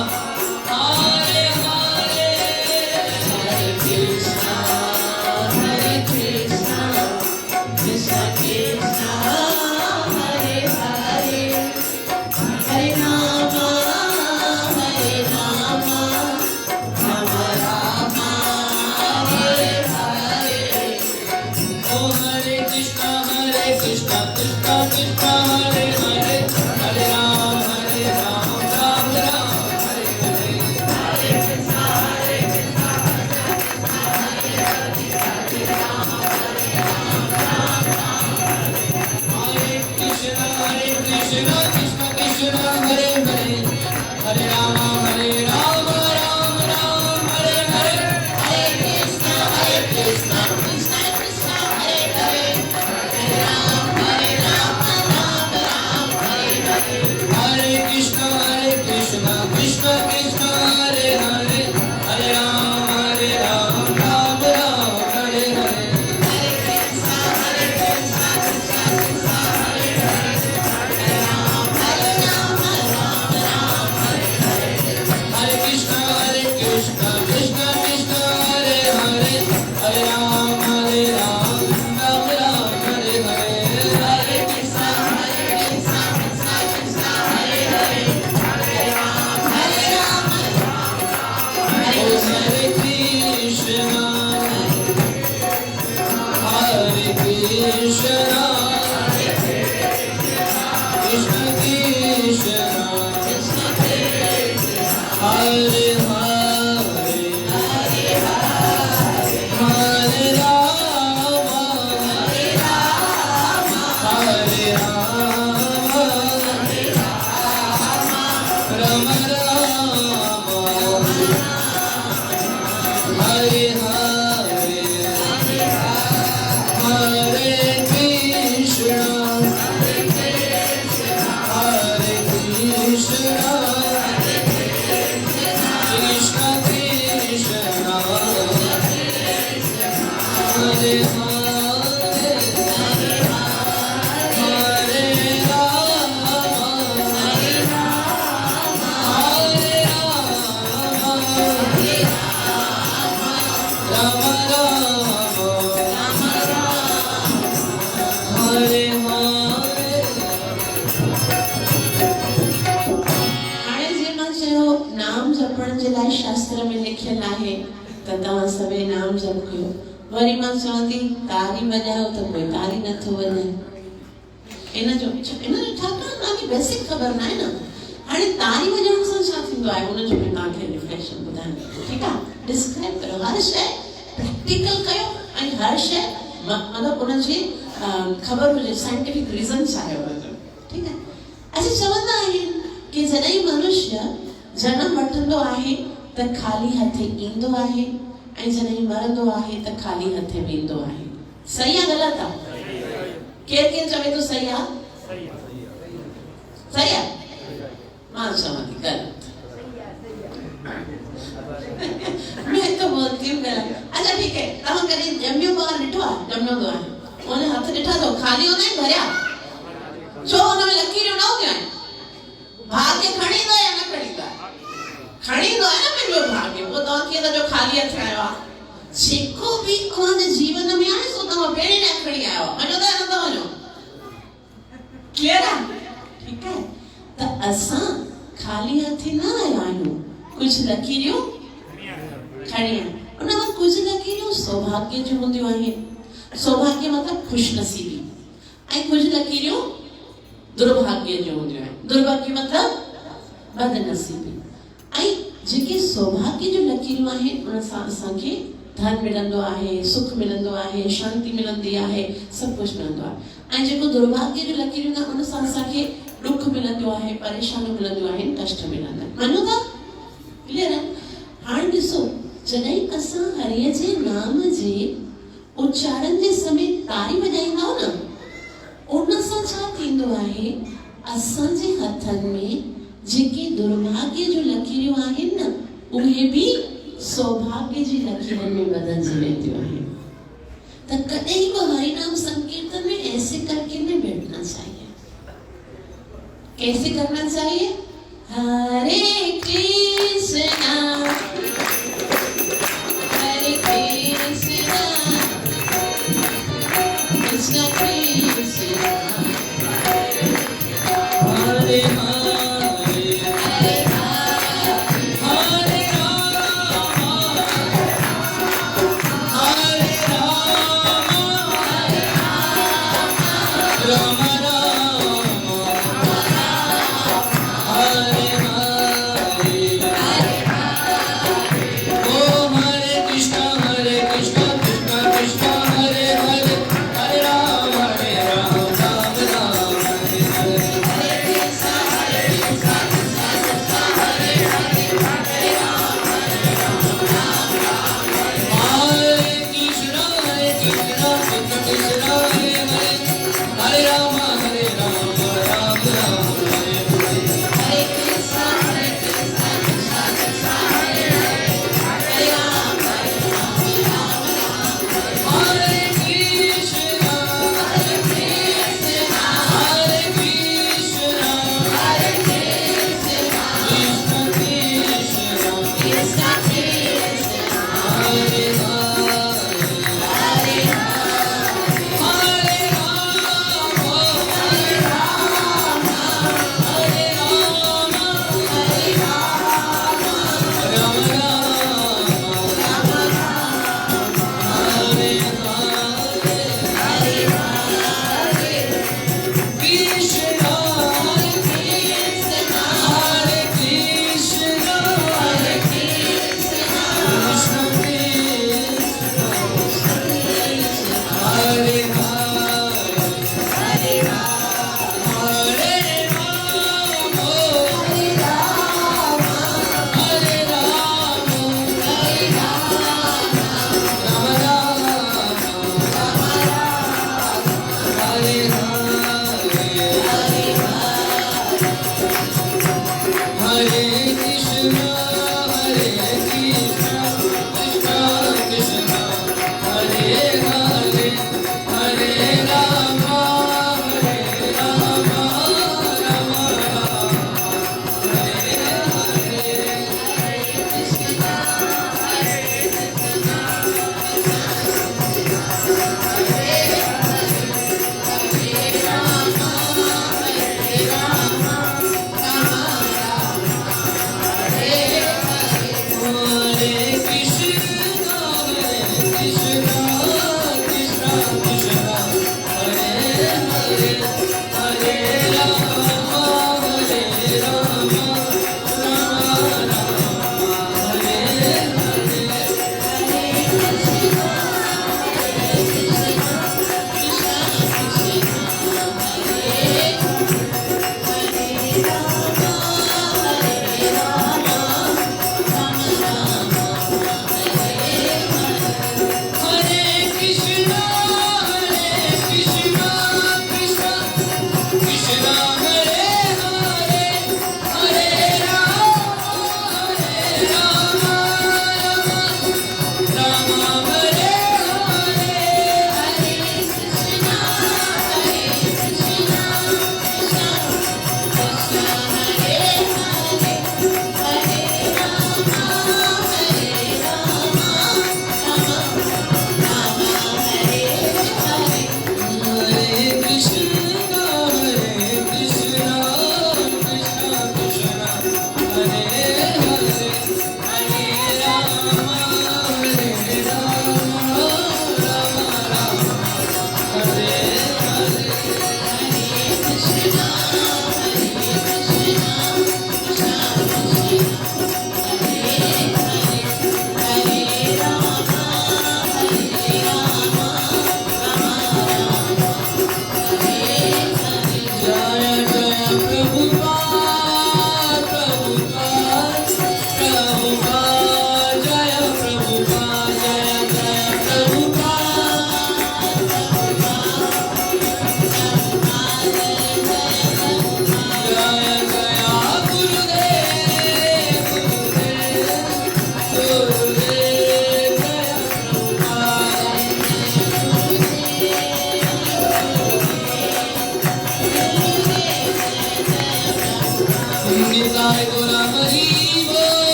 Hare Hare Hare Rama Hare Rama Rama Rama Hare Hare Hare Krishna Hare Krishna Krishna Krishna Hare Hare Hare Rama Hare Rama Hare Hare हाणे जे मां चयो नाम जपण जे लाइ शास्त्र में लिखियल आहे त तव्हां सभई नाम जप कयो। वरी मां चवंदी तारी वॼायो त कोई तारी नथो वॼाए। इन जो ठाकुर तव्हांखे बेसिक ख़बर न आहे न। हाणे तारी वॼाइण सां छा थींदो आहे उन जो बि तव्हांखे रिफ्लेक्शन ॿुधायां। ठीकु आहे, डिस्क्राइब करो हर शइ, प्रैक्टिकल कयो ऐं हर शइ मतिलबु उनजी ख़बर हुजे साइंटिफिक रीज़न छा आहे उनजो। ठीकु आहे, असां चवंदा आहिनि कि जॾहिं मनुष्य जनम वठंदो आहे त ख़ाली हथे ईंदो आहे ऐं जॾहिं मरंदो आहे त ख़ाली हथे वेंदो आहे। सही आहे ग़लति आहे? केरु केरु चवे थो सही आहे? सही आहे? मां चवां थी ग़लति। मैं तो बोलती हूँ ग़लति। अच्छा ठीक है, तव्हां कॾहिं ॼमियो ॿार ॾिठो आहे? ॼमंदो आहे उन हथ ॾिठा अथव ख़ाली हूंदा आहिनि भरिया? छो हुन में लकीरूं न हूंदियूं आहिनि? भाग्य खणींदो या न खणींदो आहे? खणींदो आहे न पंहिंजो भाग्य। पोइ तव्हां कीअं था चओ ख़ाली हथ आयो आहे? जेको बि तव्हांजे जीवन में आहे सो तव्हां पहिरीं न खणी आयो आहे। वञो था या नथा वञो? क्लियर आहे? ठीकु आहे, त असां ख़ाली हथ न आया आहियूं, कुझु लकीरियूं खणी आया। उन मां कुझु लकीरियूं सौभाग्य जूं हूंदियूं आहिनि। सौभाग्य मतिलबु ख़ुशनसीबी, ऐं कुझु लकीरियूं दुर्भाग्य जूं हूंदियूं आहिनि। दुर्भाग्य मतिलबु बदनसीबी। ऐं जेके सौभाग्य जूं लकीरियूं आहिनि उन सां असांखे धन मिलंदो आहे, सुख मिलंदो आहे, शांति मिलंदी आहे, सभु कुझु मिलंदो आहे। ऐं जेको दुर्भाग्य जूं लकीरियूं आहिनि उन सां असांखे दुख मिलंदो आहे, परेशानियूं मिलंदियूं आहिनि, कष्ट मिलंदा आहिनि। मञो था? क्लियर आहे? हाणे ॾिसो, जॾहिं असां हरिय जे नाम जे उच्चारण जे समय तारी वॼाईंदा आहियूं न, उन सां छा थींदो आहे, असांजे हथनि में जेके दुर्भाग्य जूं लकीरियूं आहिनि न उहे बि सौभाग्य जी लकीरनि में बदलजी वेंदियूं आहिनि। त कॾहिं बि हरिनाम संकीर्तन में ऐसे करके नहीं बैठना चाहिए। कैसे करना चाहिए? हरे कृष्णा कृष्ण कृष्ण Hare Hare हरे Hare Rama Hare Rama Rama Rama Hare Hare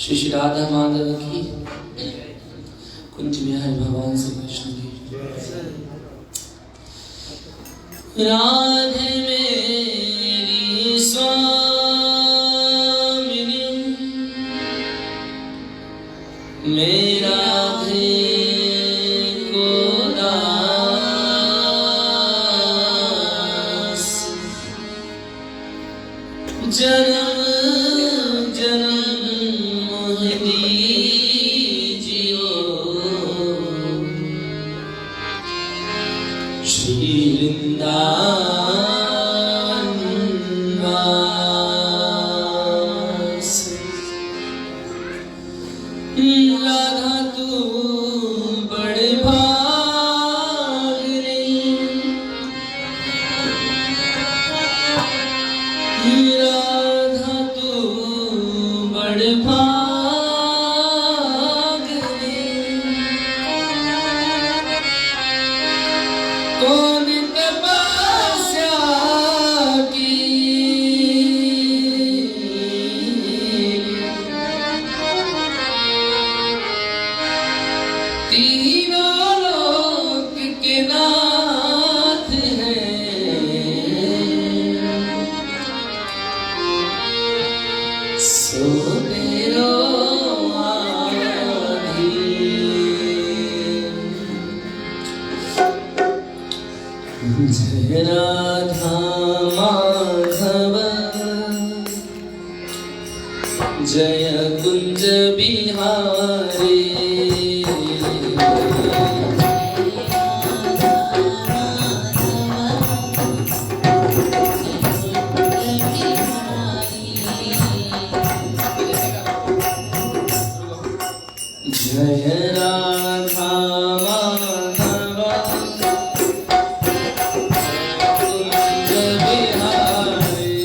Shri Shri Radha Madhav की, कुंज बिहारी भगवान श्री कृष्ण की। राधे मेरी स्वामिनी, मेरा राधे को दास, जन्म जन्म दीजियो श्री वृंदावन वास। राधा तू बड़े भागनी, राधा तू बड़े भागनी, कौन तपस्या की तीनों लोक के नाथ हैं, सो मेरो आधीन। जय राधा माधव, जय कुंज बिहारी। जय राधा माधव, कुंज बिहारी।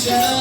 Hare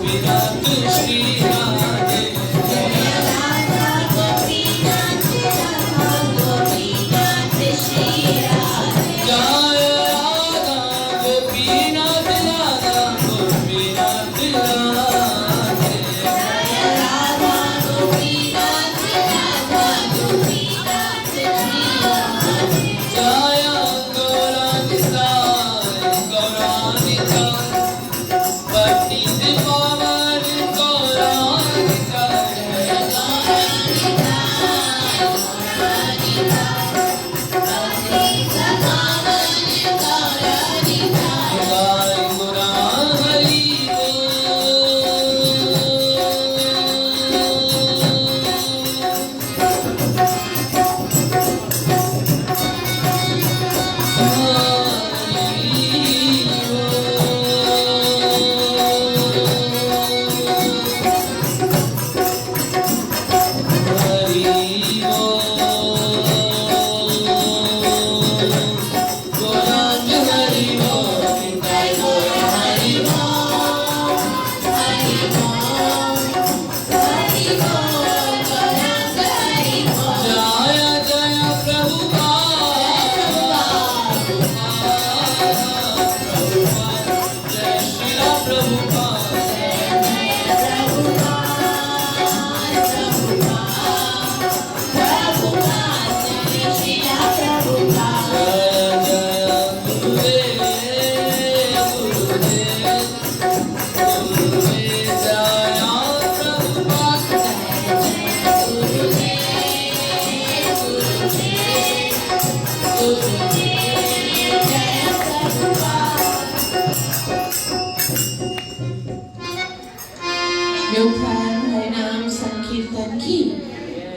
गोपीनाथ श्री राधे जय राधा गोपीनाथ राधा गोपीनाथ श्री राधे जय राधा गोपीनाथ राधा गोपीनाथ राधे जय राधा गोपीनाथ राधा गोपीनाथ श्री राधे जय गौरानिता गौरानिता पतित पावन गौरानिता जय गौरानिता गौरानिता पतित पावन गौरानिता जय गुरा हरि हरिनाम संकीर्तन की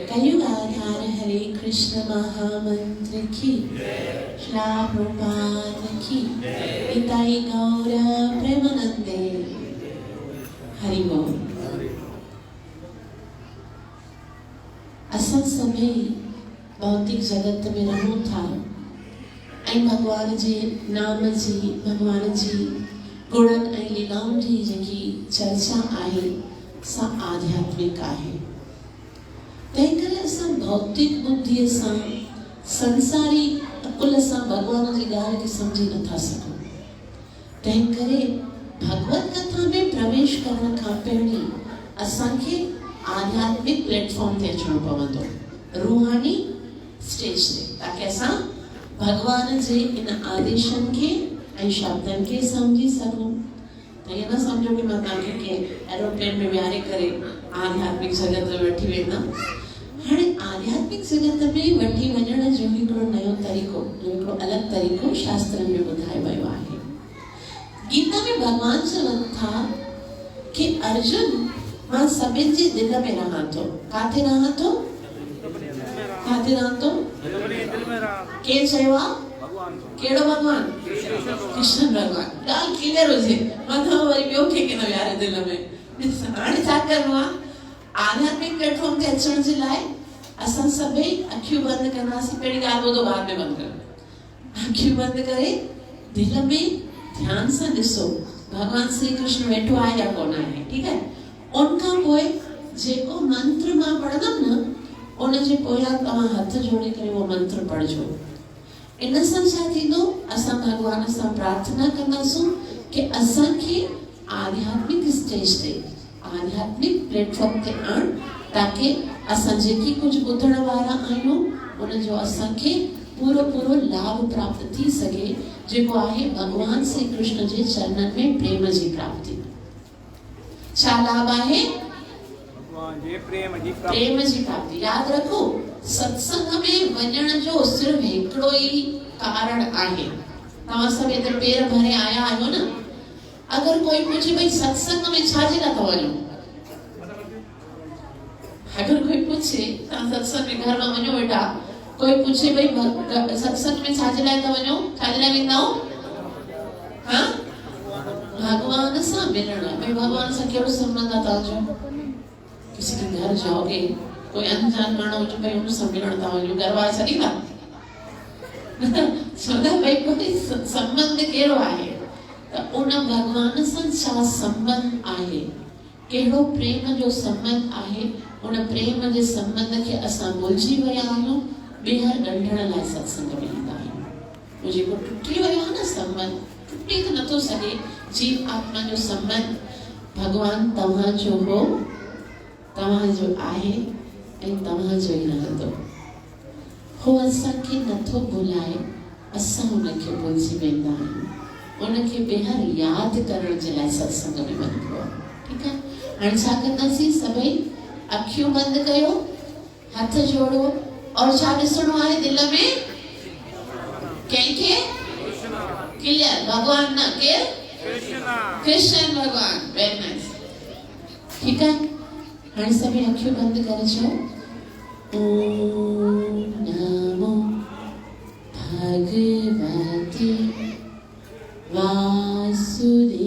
कलयुग आधार हरे कृष्ण महामंत्र की श्रीला प्रभुपाद की इताई गौर प्रेमानंदे हरि बोल। असल समय भौतिक जगत में रहूं था ऐं भगवान जे नाम जी भगवान जी गुणन ऐं लीलाउनि जी जेकी चर्चा आहे सा आध्यात्मिक आहे। तंहिं करे असां भौतिक बुद्धीअ सां संसारी अकुल सां भगवान जी ॻाल्हि खे सम्झी नथा सघूं। तंहिं करे भगवत कथा में प्रवेश करण खां पहिरीं असांखे आध्यात्मिक प्लेटफॉर्म ते अचणो पवंदो, रूहानी स्टेज ते, ताकि असां भगवान जे इन आदेशनि खे ऐं शब्दनि खे सम्झी सघूं। त ईअं न सम्झो कि मां तव्हांखे कंहिं एरोप्लेन में विहारे करे आध्यात्मिक जगत में वठी वेंदमि। हाणे आध्यात्मिक जगत में वठी वञण जो हिकिड़ो नयो तरीक़ो, हिकिड़ो अलॻि तरीक़ो शास्त्रनि में ॿुधायो वियो आहे। गीता में भगवान चवनि था कि अर्जुन मां सभिनि जे दिल में रहां थो। काथे रहां थो? काथे रहां थो? केरु चयो आहे? केड़ो भगवान? कृष्ण भगवान। ॻाल्हि क्लियर हुजे, मथां वरी ॿियो कंहिंखे न विहारे दिल में। हाणे छा करिणो आहे? आध्यात्मिक प्लेटफॉर्म ते अचण जे लाइ असां सभई अखियूं बंदि कंदासीं। पहिरीं ॻाल्हि ॿुधो, बाद में बंदि कयो। अखियूं बंदि करे दिल में ध्यान सां ॾिसो भगवान श्री कृष्ण वेठो आहे या कोन आहे, ठीकु आहे? उनखां पोइ जेको मंत्र मां पढ़ंदमि न, उन जे पोयां तव्हां हथ जोड़े करे उहो मंत्र पढ़जो। इन सां छा थींदो? असां भगवान सां प्रार्थना कंदासूं कि असांखे आध्यात्मिक स्टेज ते, आध्यात्मिक प्लेटफॉर्म ते आण, ताकि असां जेकी कुछ ॿुधण वारा आहियूं उन जो असांखे पूरो पूरो लाभ प्राप्त थी सके, जेको आहे भगवान श्री कृष्ण जे चरणनि में प्रेम जी प्राप्ति। छा लाभ आहे? प्रेम जी प्राप्ति। याद रखो, सत्संग में वञण जो सिर्फ हिकिड़ो ई कारण आहे। तव्हां सभु एतिरे पेर भरे आया आहियो न। अगर कोई पूछे भाई सत्संग में छाजे लाइ था वञो, अगर कोई पूछे तव्हां सत्संग में घर में वञो बेटा, कोई पूछे भाई सत्संग में छाजे लाइ था वञो, छाजे लाइ वेंदा आहियो? हाँ, भगवान सां मिलण लाइ। भाई भगवान सां कहिड़ो संबंध आहे तव्हांजो? किसी के घर जाओगे, कोई अनजान माण्हू जो भाई उन सां मिलण था वञो, घर वारा छॾींदा? छो भाई कोई संबंध कहिड़ो आहे? त उन भगवान सां छा संबंध आहे, कहिड़ो प्रेम जो संबंध आहे, उन प्रेम जे संबंध खे असां भुलिजी विया आहियूं, ॿीहर ॻंढण लाइ सत्संग में ईंदा आहियूं। जेको टुटी वियो आहे न संबंध, टुटी त नथो सघे, जीव आत्मा जो संबंध भगवान तव्हांजो हो, तव्हांजो आहे ऐं तव्हांजो ई रहंदो। हो असांखे नथो भुलाए, असां उनखे भुलिजी वेंदा आहियूं। उनखे ॿीहर यादि करण जे लाइ सत्संग में वञिबो आहे। ठीकु आहे, हाणे छा कंदासीं? सभई अखियूं बंदि कयो, हथ जोड़ो, और छा ॾिसणो आहे दिलि में? कंहिंखे? क्लियर? भगवान न, केरु? कृष्ण भगवान। Very nice. ठीकु आहे, हाणे सभई अखियूं बंदि करे चओ, ओम नमो भगवते वासुदेवाय।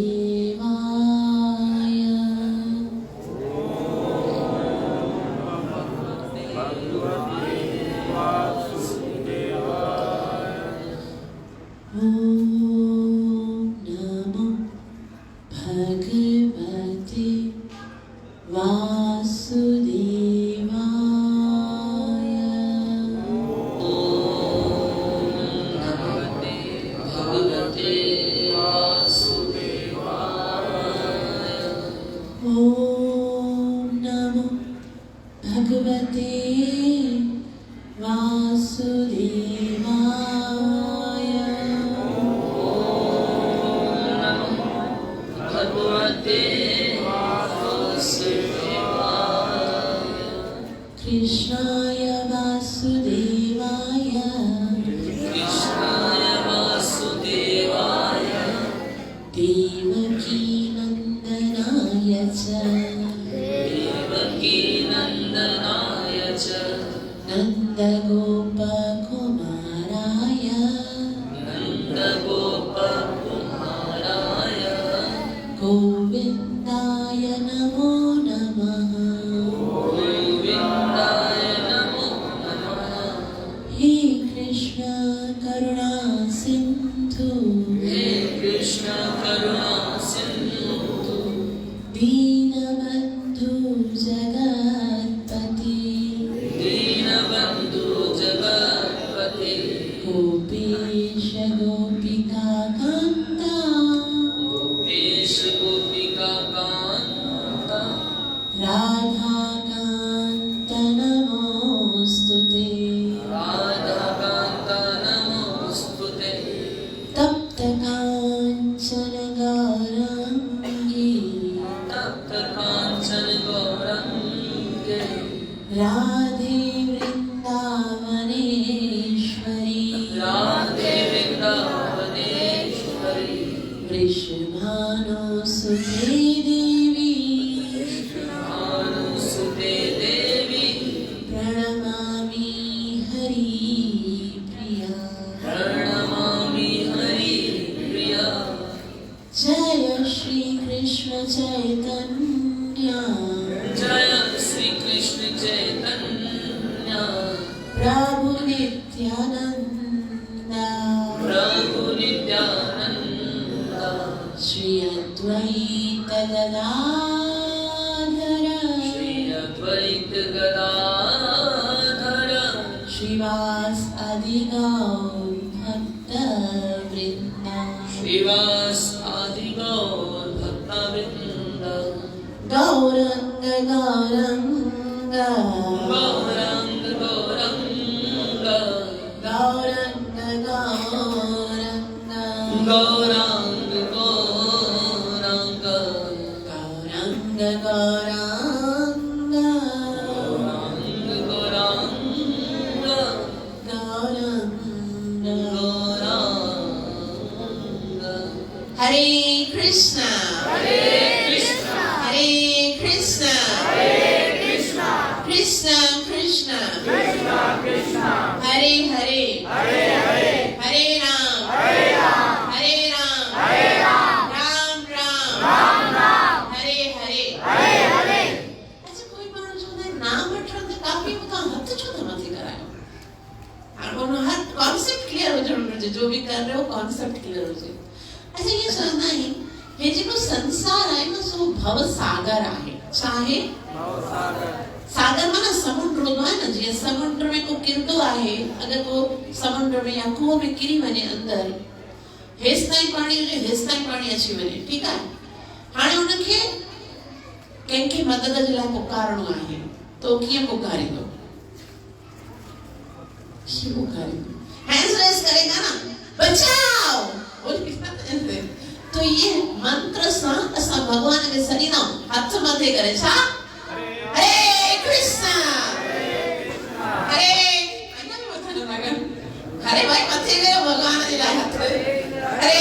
ओम नमो भगवते वासुदेवाय। ओम नमो भगवते वासुदेवाय। कृष्णाय वासुदेवाय। देवकी नंदनाय च। नंदगोपकुमाराय। गोविन्दाय नमो नमः। हे कृष्ण करुणा सिंधु। दीनबन्धु जगत्पति। गोपेश गोपिका कान्ता। राधा कान्त नमोस्तुते। तप्त काञ्चन गौराङ्गी। राधे वृन्दावनेश्वरी। वृषभानुसुते देवी। प्रणमामि हरिप्रिया। जय श्री कृष्ण चैतन्य। प्रभु नित्यानंद। श्री अद्वैत गदाधर। श्रीवास आदि गौर भक्त वृंद। गौरंग गौरंग। गौरंग गौरंग। गौरंग गौरंग। हरे कृष्णा हरे कृष्णा कृष्णा कृष्णा हरे हरे हरे राम राम राम हरे हरे। अच्छा, कोई माण्हू चवंदा आहिनि नाम वठण त काफ़ी, तव्हां हथ छो त नथी करायो? हाणे उन हर कॉन्सेप्ट क्लियर हुजणु घुरिजे, जो बि कर रहे हो कॉन्सेप्ट क्लियर हुजे। अच्छा, ये सोचना है हे जेको संसार आहे न सो भव सागर आहे। छा आहे? सागर माना समुंड हूंदो आहे न, जीअं समुंड में को किरंदो आहे, अगर को समुंड में या कुओं में किरी वञे अंदर, हेसि ताईं पाणी हुजे, हेसि ताईं पाणी अची वञे, ठीकु आहे। हाणे उनखे कंहिंखे मदद जे लाइ पुकारणो आहे, तो कीअं पुकारींदो? कीअं पुकारींदो? हैंड्स रेस करेगा ना, बचाओ बोल। तो ये मंत्र सां असां भगवान खे सॾींदा, हथ मथे करे छा? हरे कृष्णा, हरे अञा बि मथे न लॻनि, हरे भाई मथे कयो भगवान जे लाइ हथ। हरे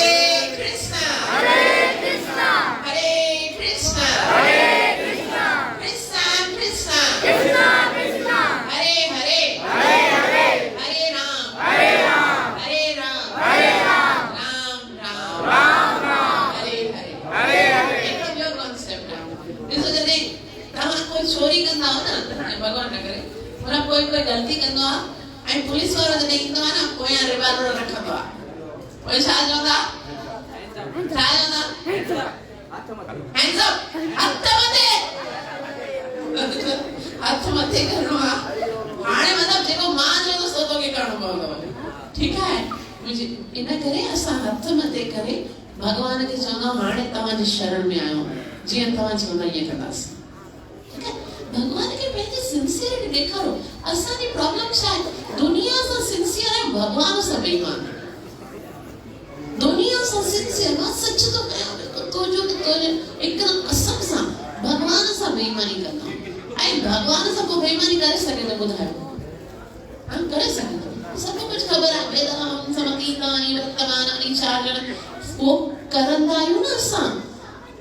कृष्णा, हरे कृष्णा, हरे कृष्णा, हरे कृष्णा, कृष्णा कृष्णा, कृष्णा कृष्णा, हरे हरे, हरे हरे, हरे राम, हरे राम, हरे राम, हरे राम, राम राम, राम राम, हरे हरे, हरे हरे। एक ॿियो कॉन्सेप्ट आहे, ॾिसो जॾहिं तव्हां कोई चोरी कंदा हो न, भगवान न करे, हुन कोई ग़लती कंदो आहे ऐं पुलिस वारो जॾहिं ईंदो आहे न, पोयां रिवाल्वर रखंदो आहे, पोइ छा चवंदा? छा चवंदा? हैंड्स अप, हथ मथे, हथ मथे करणो आहे। हाणे मतिलबु जेको मां चवंदो सो तोखे करणो पवंदो, ठीकु आहे। इन करे असां हथ मथे करे भगवान खे चवंदा, हाणे तव्हांजी शरण में आहियो, जीअं तव्हां चवंदा ईअं कंदासीं। भगवान के पंहिंजी सिंसियरिटी ॾेखारो। असांजी प्रॉब्लम छा आहे? दुनिया सां सिंसियर आहे, भगवान सां बेईमान आहे। दुनिया सां सिंसियर, मां सच थो कयां, तो जो एकदम कसम सां भगवान सां बेईमानी कंदा, ऐं भगवान सां को बेईमानी करे सघे तो ॿुधायो? हां करे सघे थो, सभु कुझु ख़बर आहे, वेदांत समतीतानि वर्तमानानि चारण, वो करंदा आहियूं न असां।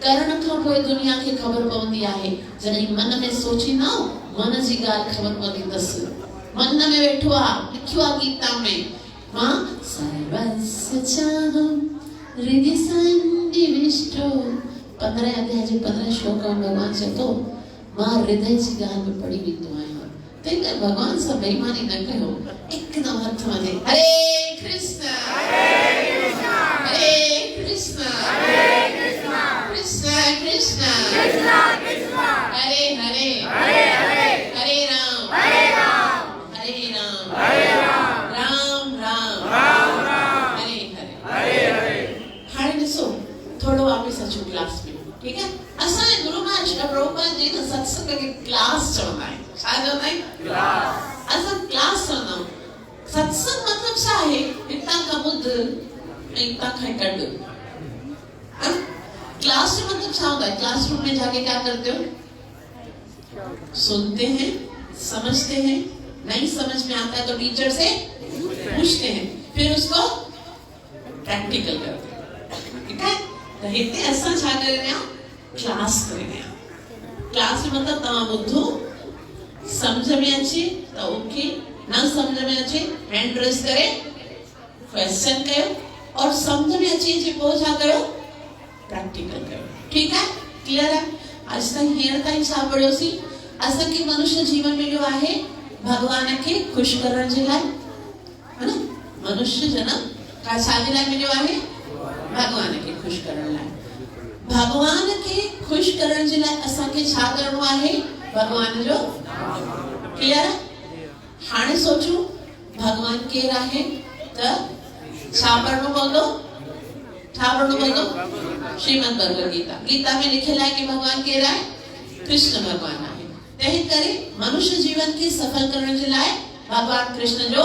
करण खां पोइ दुनिया खे ख़बर पवंदी आहे। जॾहिं मन में सोचींदा, मन जी ॻाल्हि ख़बर पवंदी अथसि। मन में वेठो आहे, लिखियो आहे गीता में, मां सर्वस्य चाहं हृदि सन्निविष्टो, 15 अध्याय जे 15 श्लोक में भगवान चए थो, मां हृदय जी ॻाल्हि में पढ़ी वेंदो आहियां। तंहिं करे भगवान सां बेईमानी न कयो, हिकदमि हथ मथे हरे कृष्णा, हरे कृष्णा, हरे कृष्णा, हरे कृष्णा, कृष्णा कृष्णा, कृष्णा कृष्णा, हरे हरे, हरे हरे, हरे राम, हरे राम, हरे राम, हरे राम, राम राम, राम राम, हरे हरे, हरे हरे। हाणे ॾिसो, थोरो वापसि अचो क्लास में, ठीकु आहे। असांजे गुरु महाराज श्री प्रभुपाद जी न सत्संग खे क्लास चवंदा आहिनि। छा चवंदा आहिनि? क्लास। असां क्लास चवंदा आहियूं। सत्संग मतिलबु छा आहे? हितां खां ॿुध ऐं हितां खां कढ। क्लास में मतलब क्या होता है? क्लासरूम में जाके क्या करते हो? सुनते हैं, समझते हैं, नहीं समझ में आता है तो टीचर से पूछते हैं, फिर उसको प्रैक्टिकल करते हैं, ठीक है। तो हिते असां छा करे रहिया आहियूं? क्लास करे रहिया आहियूं। क्लास में मतलब तव्हां ॿुधो, समझ में अचे तो ओके, न समझ में अचे हैंड रेस करे क्वेश्चन कयो, और समझ में अचे जे पोइ छा कयो? प्रैक्टिकल कयो, ठीक है। क्लियर है? आज तक हींअर ताईं छा पढ़ियोसीं? असांखे मनुष्य जीवन मिलियो आहे भगवान खे खुश करण जे लाइ, है न। मनुष्य जन्म का छा जे लाइ मिलियो आहे? भगवान खे खुश करण लाइ। भगवान खे खुश करण जे लाइ असांखे छा करणो आहे? भगवान जो क्लियर है। हाणे सोचो भगवान केरु आहे, त छा पढ़णो पवंदो? छा पढ़णो पवंदो? श्रीमद् भगवद गीता। गीता में लिखियल आहे कि भगवान केरु आहे? कृष्ण भगवान आहे। तंहिं करे मनुष्य जीवन खे सफल करण जे लाइ भगवान कृष्ण जो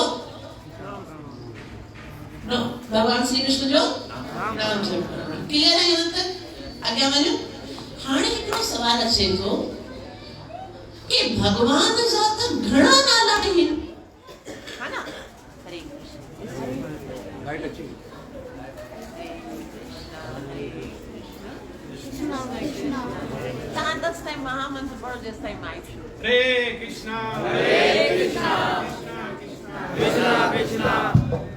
भगवान श्री कृष्ण जो नाम जप करणो। क्लियर है यहाँ तक? अॻियां वञो। हाणे हिकिड़ो सवाल अचे थो कि भगवान जा त घणा नाला आहिनि, हा न? हरे कृष्ण, राइट अच्छी तव्हां 10 टाइम महामंत्र पढ़ो जेसि ताईं माइक। हरे कृष्णा, हरे कृष्णा, कृष्णा कृष्णा,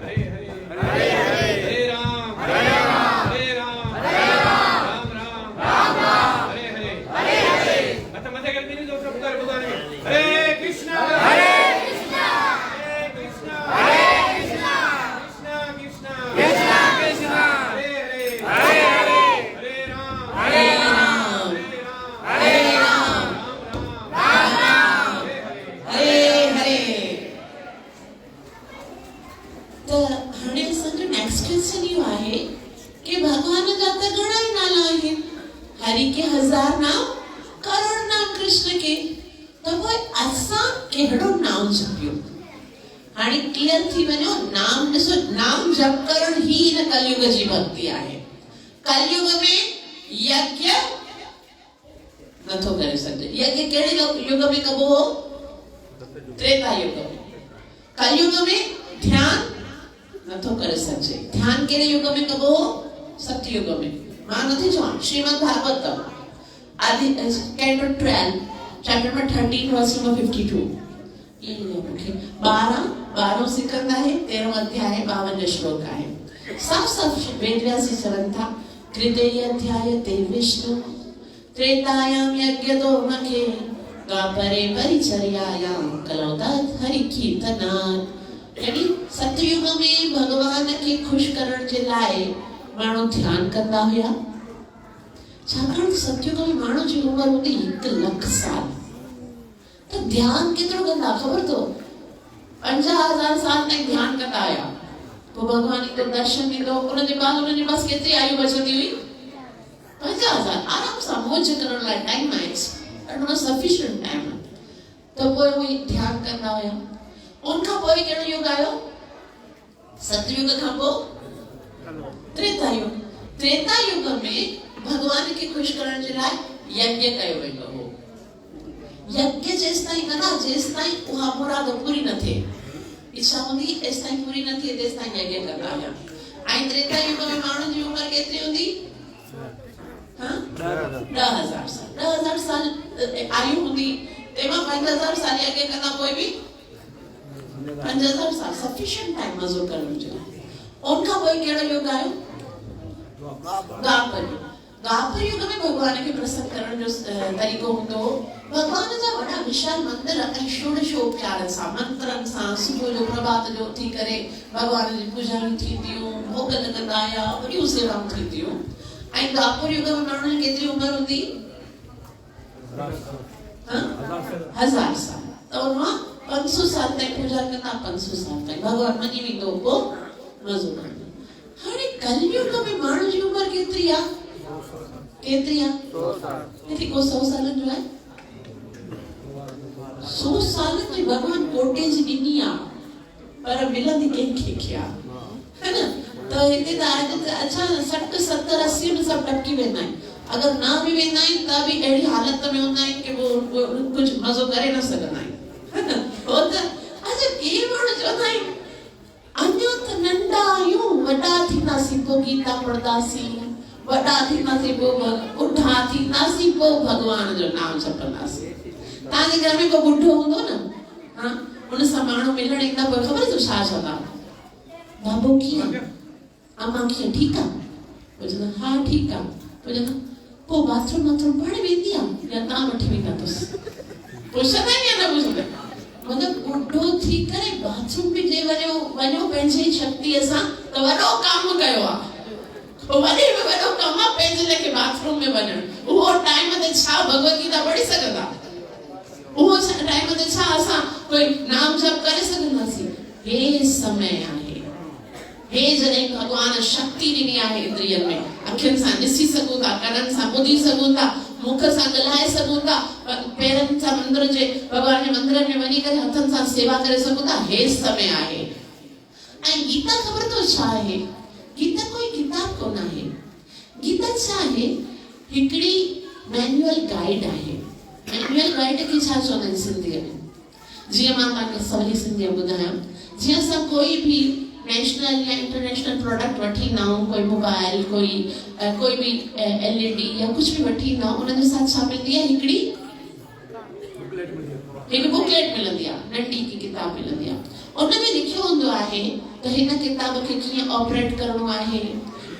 हरे हरे, हरे हरे, हरे राम, हरे राम, हरे राम, हरे राम, राम राम, राम राम, हरे हरे, हरे हरे। अच्छा मत करते नहीं तो सब कर बुदाने में। हरे कृष्णा, हरे कृष्णा, हरे कृष्णा, हरे कृष्णा, कृष्णा कृष्णा, कृष्णा कृष्णा, हरे हरे, हरे हरे, हरे राम, कृष्ण के तो वो असा केड़ो नाम जपियो हाणे क्लियर थी वञो नाम ॾिसो नाम जप करण ही इन कलयुग जी भक्ति आहे कलयुग में यज्ञ नथो करे सघे यज्ञ कहिड़े युग में कबो हो त्रेता युग में कलयुग में ध्यान नथो करे सघे ध्यान कहिड़े युग में कबो हो सतयुग में मां नथी चवां श्रीमद् भागवत आदि कैंटो 12 चैप्टर में 13 वर्स नंबर 52 ये मुखे 12 सिकंद आहे 13 अध्याय 52 श्लोक आहे साफ साफ वेदव्यासी चवन था कृतेय अध्याय ते विष्णु त्रेतायाम यज्ञतो मखे द्वापरे परिचर्यायाम कलौदात हरि कीर्तनात् यानी सतयुग में भगवान के खुश करण जे लाए माण्हू ध्यान कंदा हुया छाकाणि सतयुग में माण्हू जी उम्र हूंदी 1 लख साल तो ध्यान केतिरो कंदा ख़बर तो 50,000 साल ताईं ध्यान कंदा हुया पोइ भगवान जो दर्शन ॾींदो उन जे बाद उन जी बस केतिरी आयु बचंदी हुई 50,000 आराम सां मौज करण लाइ टाइम आहे ॾाढो सफिशिएंट टाइम तो पोइ उहे ध्यान कंदा हुया उन खां पोइ कहिड़ो युग आयो सतयुग खां पोइ त्रेता युग में भगवान के खुश करण जे लाइ यज्ञ कयो वेंदो हो यज्ञ जेसिताईं कंदा जेसिताईं उहा मुराद पूरी न थिए इच्छा हूंदी तेसिताईं पूरी न थिए तेसिताईं यज्ञ कंदा हुया ऐं त्रेता युग में माण्हुनि जी उमिरि केतिरी हूंदी 10,000 साल आयु हूंदी तंहिंमां 5,000 साल यज्ञ कंदा पोइ बि 5,000 साल सफिशिएंट टाइम मज़ो करण जो उन खां पोइ कहिड़ो युग आयो द्वापर युग में भगवान के प्रसन्न करण जो तरीक़ो हूंदो भगवान जा वॾा विशाल मंदिर ऐं षोडशोपचार सां मंत्रनि सां सुबुह जो प्रभात जो उथी करे भगवान जी पूॼाऊं थींदियूं भोग लॻंदा हुया वॾियूं सेवाऊं थींदियूं ऐं द्वापर युग में माण्हुनि जी केतिरी उमिरि हूंदी 1000 साल त उनमां 500 साल ताईं पूॼा कंदा 500 साल ताईं भगवान मञी वेंदो पोइ मज़ो कंदो हाणे कलयुग में माण्हू जी उमिरि केतिरी आहे केतिरी आहे को 100 सालनि जो आहे 100 साल जी भगवान कोटेज ॾिनी आहे पर मिलंदी कंहिंखे क्या है ना तो हिते त आहे त अच्छा 60 70 80 में सब टपकी वेंदा आहिनि अगर ना भी वेंदा आहिनि त बि अहिड़ी हालत में हूंदा आहिनि कि वो कुछ मज़ो करे न सघंदा आहिनि है ना हो त अच्छा के माण्हू चवंदा आहिनि अञा त नंढा आहियूं वॾा थींदासीं पोइ गीता पढ़ंदासीं वॾा थींदासीं पोइ ॿुढा थींदासीं पोइ भगवान जो नाम जपंदासीं तव्हांजे घर में को ॿुढो हूंदो न हाँ उन सां माण्हू मिलण ईंदा पोइ ख़बर अथव छा चवंदा बाबो कीअं अम्मा कीअं ठीकु आहे पोइ चवंदा हा ठीकु आहे पोइ चवंदा पोइ बाथरूम पाण वेंदी आहे या तव्हां वठी वेंदा अथसि पुछंदा आहिनि या न पुछंदा मतिलबु ॿुढो थी करे बाथरूम में जे वञो पंहिंजी शक्तिअ सां त वॾो कमु कयो आहे वॾे में वॾो कमु आहे पंहिंजे लेखे बाथरूम में वञणु उहो टाइम ते छा भगवत गीता पढ़ी सघंदा उहो टाइम ते छा असां कोई नाम जप करे सघंदासीं हे समय आहे हे जॾहिं भगवान शक्ति ॾिनी आहे इंद्रियनि में अखियुनि सां ॾिसी सघूं था कननि सां ॿुधी सघूं था मुख सां ॻाल्हाए सघूं था पेरनि सां मंदिर जे भगवान जे मंदिर में वञी करे हथनि सां सेवा करे सघूं था हे समय आहे ऐं गीता ख़बर अथव छा आहे गीता कोई किताब कोन आहे गीता छा आहे हिकिड़ी मैनुअल गाइड आहे मैनुअल गाइड खे छा चवंदा आहिनि सिंधीअ में जीअं मां तव्हांखे सवली सिंधीअ में ॿुधायां जीअं असां कोई बि नेशनल या इंटरनेशनल प्रोडक्ट वठी ना हो कोई मोबाइल कोई भी एलईडी या कुछ भी वठी ना हो उनके साथ छा मिलती है हिकड़ी एक बुकलेट मिलंदी है नंढी की किताब मिलंदी है उनमें लिखियो हुंदो आहे त हिन किताब खे कीअं ऑपरेट करणो आहे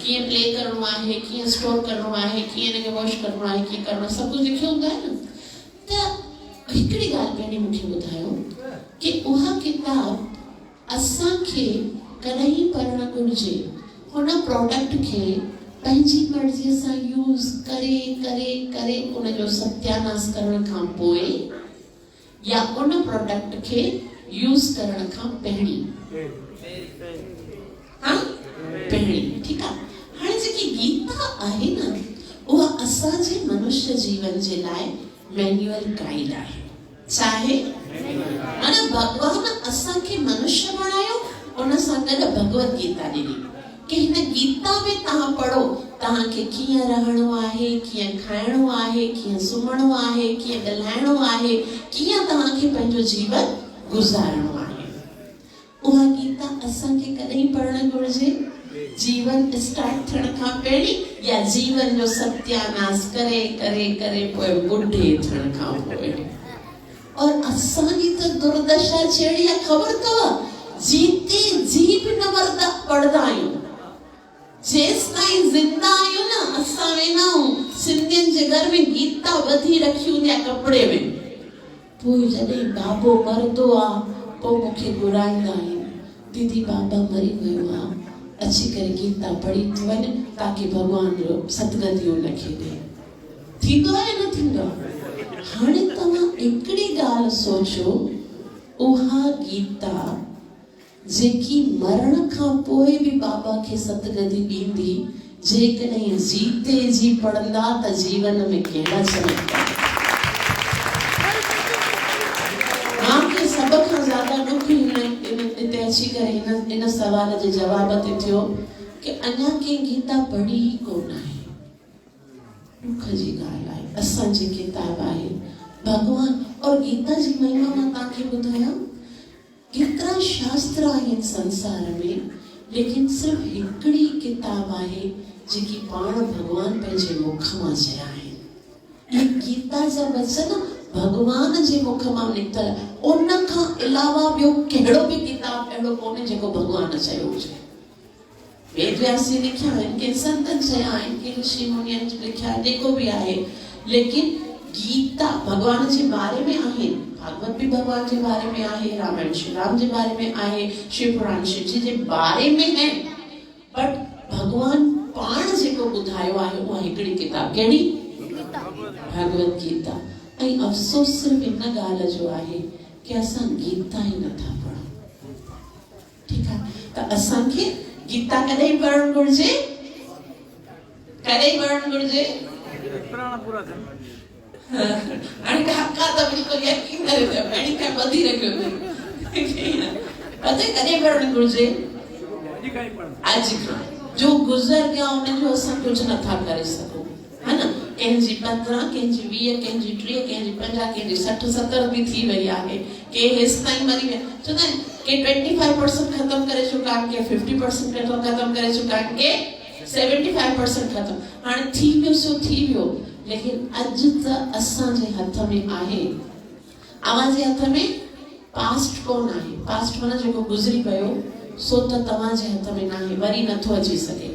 कीअं प्ले करणो आहे कीअं स्टोर करणो आहे कीअं इनके वॉश करणो आहे कीअं करणो सब कुछ लिखियो हुंदो आहे न त हिकड़ी ॻाल्हि पहिरीं मूंखे ॿुधायो कि उहा किताब असां खे कॾहिं पढ़णु घुरिजे हुन प्रोडक्ट खे पंहिंजी मर्ज़ीअ सां यूज़ करे करे करे उनजो सत्यानाश करण खां पोइ या उन प्रोडक्ट खे यूज़ करण खां पहिरीं हाँ पहिरीं ठीकु आहे हाणे जेकी गीता आहे न उहा असांजे मनुष्य जीवन जे लाइ मैन्युअल गाइड आहे। चाहे माना भगवान असांखे मनुष्य बणायो, उन सां गॾु भगवत गीता ॾिनी कि हिन गीता में तव्हां पढ़ो तव्हांखे कीअं रहणो आहे, कीअं खाइणो आहे, कीअं सुम्हणो आहे, कीअं ॻाल्हाइणो आहे, कीअं तव्हांखे पंहिंजो जीवन गुज़ारणो आहे। उहा गीता असांखे कॾहिं पढ़णु घुरिजे? जीवन स्टार्ट थियण खां पहिरीं या जीवन जो सत्यानाश करे करे करे पोइ बुढ़े थियण खां पोइ? और असांजी त दुर्दशा जहिड़ी आहे ख़बर अथव, जीते जी बि न पढ़ंदा आहियूं। जेसि ताईं ज़िंदा आहियूं न असां वेंदा आहियूं सिंधियुनि जे घर में गीता ॿधी रखी हूंदी आहे कपिड़े में। पोइ जॾहिं बाबो मरंदो आहे पोइ मूंखे घुराईंदा आहिनि, दीदी बाबा मरी वियो आहे, अची करे गीता पढ़ी थी वञे ताकि भॻवान जो सतगति हुनखे ॾे। थींदो आहे न थींदो आहे? हाणे तव्हां हिकिड़ी ॻाल्हि सोचो, उहा गीता जेकी मरण खां पोइ बि बाबा खे सतगति ॾींदी, जेकॾहिं जीते जी पढ़ंदा त जीवन में कहिड़ा चमत्कार। मूंखे सभ खां ज़्यादा ॾुख हिते अची करे इन सवाल जे जवाब ते थियो कि अञा कंहिं गीता पढ़ी ई कोन आहे। ॾुख जी ॻाल्हि आहे। असांजी किताब आहे भगवान। और गीता जी महिमा मां तव्हांखे ॿुधायां, केतिरा शास्त्र आहिनि संसार में, लेकिन सिर्फ हिकिड़ी किताब आहे जेकी पाण भगवान पंहिंजे मुख मां चया आहिनि। ये गीता जा वचन भगवान जे मुख मां निकितल। उन खां अलावा ॿियो कहिड़ो बि किताब अहिड़ो कोन्हे जेको भगवान चयो हुजे। वेद व्यास जी लिखिया आहिनि, के संतनि चया आहिनि, के ऋषि मुनियनि लिखिया, जेको बि आहे, लेकिन गीता भगवान जे बारे में आहिनि। भागवत भी भगवान के बारे में आहे, रामायण श्री राम के बारे में आहे, शिव पुराण शिव जी के बारे में है, बट भगवान पाण जेको ॿुधायो आहे उहा हिकिड़ी किताब, कहिड़ी? भगवत गीता। ऐं अफ़सोस सिर्फ इन ॻाल्हि जो आहे कि असां गीता ई नथा पढ़ूं। ठीकु आहे, त असांखे गीता कॾहिं पढ़णु घुरिजे? कॾहिं पढ़णु घुरिजे? हाणे काका त बिल्कुलु यकीन करे पियो, पहिरीं खां ॿधी रखियो पते कॾहिं पढ़णु घुरिजे? अॼु खां जो गुज़र गया उनजो असां कुझु नथा करे सघूं, है न? कंहिंजी 15, कंहिंजी 20, कंहिंजी 30, कंहिंजी 50, कंहिंजी 60, 70 भी थी वई आहे, के हेसि ताईं मरी विया। चवंदा आहिनि के 25% ख़तम करे चुका आहिनि, के 50% ख़तम करे चुका आहिनि, के 75% ख़तम। हाणे थी वियो सो थी वियो, लेकिन अॼु त असांजे हथ में आहे। अवांजे हथ में पास्ट कोन आहे। पास्ट माना जेको गुज़री पियो सो त तव्हांजे हथ में नाहे, वरी नथो अची सघे।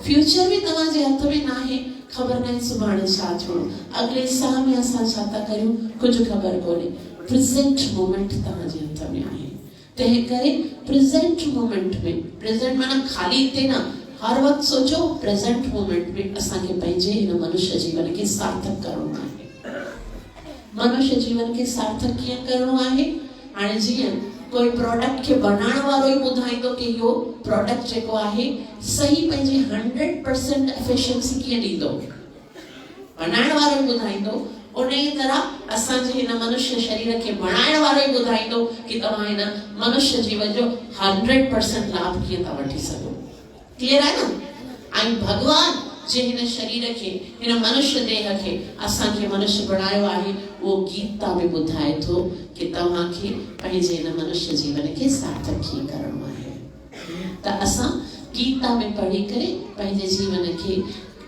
फ्यूचर भी तव्हांजे हथ में नाहे, ख़बर नाहे सुभाणे छा थियणो, अॻिले साह में असां छा था करियूं कुझु ख़बर कोन्हे। प्रेज़ेंट मोमेंट तव्हांजे हथ में आहे। तंहिं करे प्रेज़ेंट मोमेंट में, प्रेज़ेंट माना खाली हिते न, हर वक्त सोचो प्रेजेंट मोमेंट में असांखे पंहिंजे हिन मनुष्य जीवन के सार्थक करणो आहे। मनुष्य जीवन के सार्थक कीअं करणो आहे? हाणे जीअं कोई प्रोडक्ट के बनाइण वारो ई ॿुधाईंदो कि इहो प्रोडक्ट जेको आहे सही पंहिंजी 100% एफिशिएंसी कीअं ॾींदो, बनाइण वारो ई ॿुधाईंदो। उन ई तरह असांजे हिन मनुष्य शरीर के बनाइण वारो ई ॿुधाईंदो कि तव्हां हिन मनुष्य जीवन जो 100% लाभ कीअं था वठी सघो। क्लियर है ना? आई भगवान जे हिन शरीर के, हिन मनुष्य देह के असांखे मनुष्य बनायो आहे, वो गीता में ॿुधाए थो कि तव्हांखे पंहिंजे हिन मनुष्य जीवन के सार्थक कीअं करणो आहे। त असां गीता में पढ़ी करे पंहिंजे जीवन के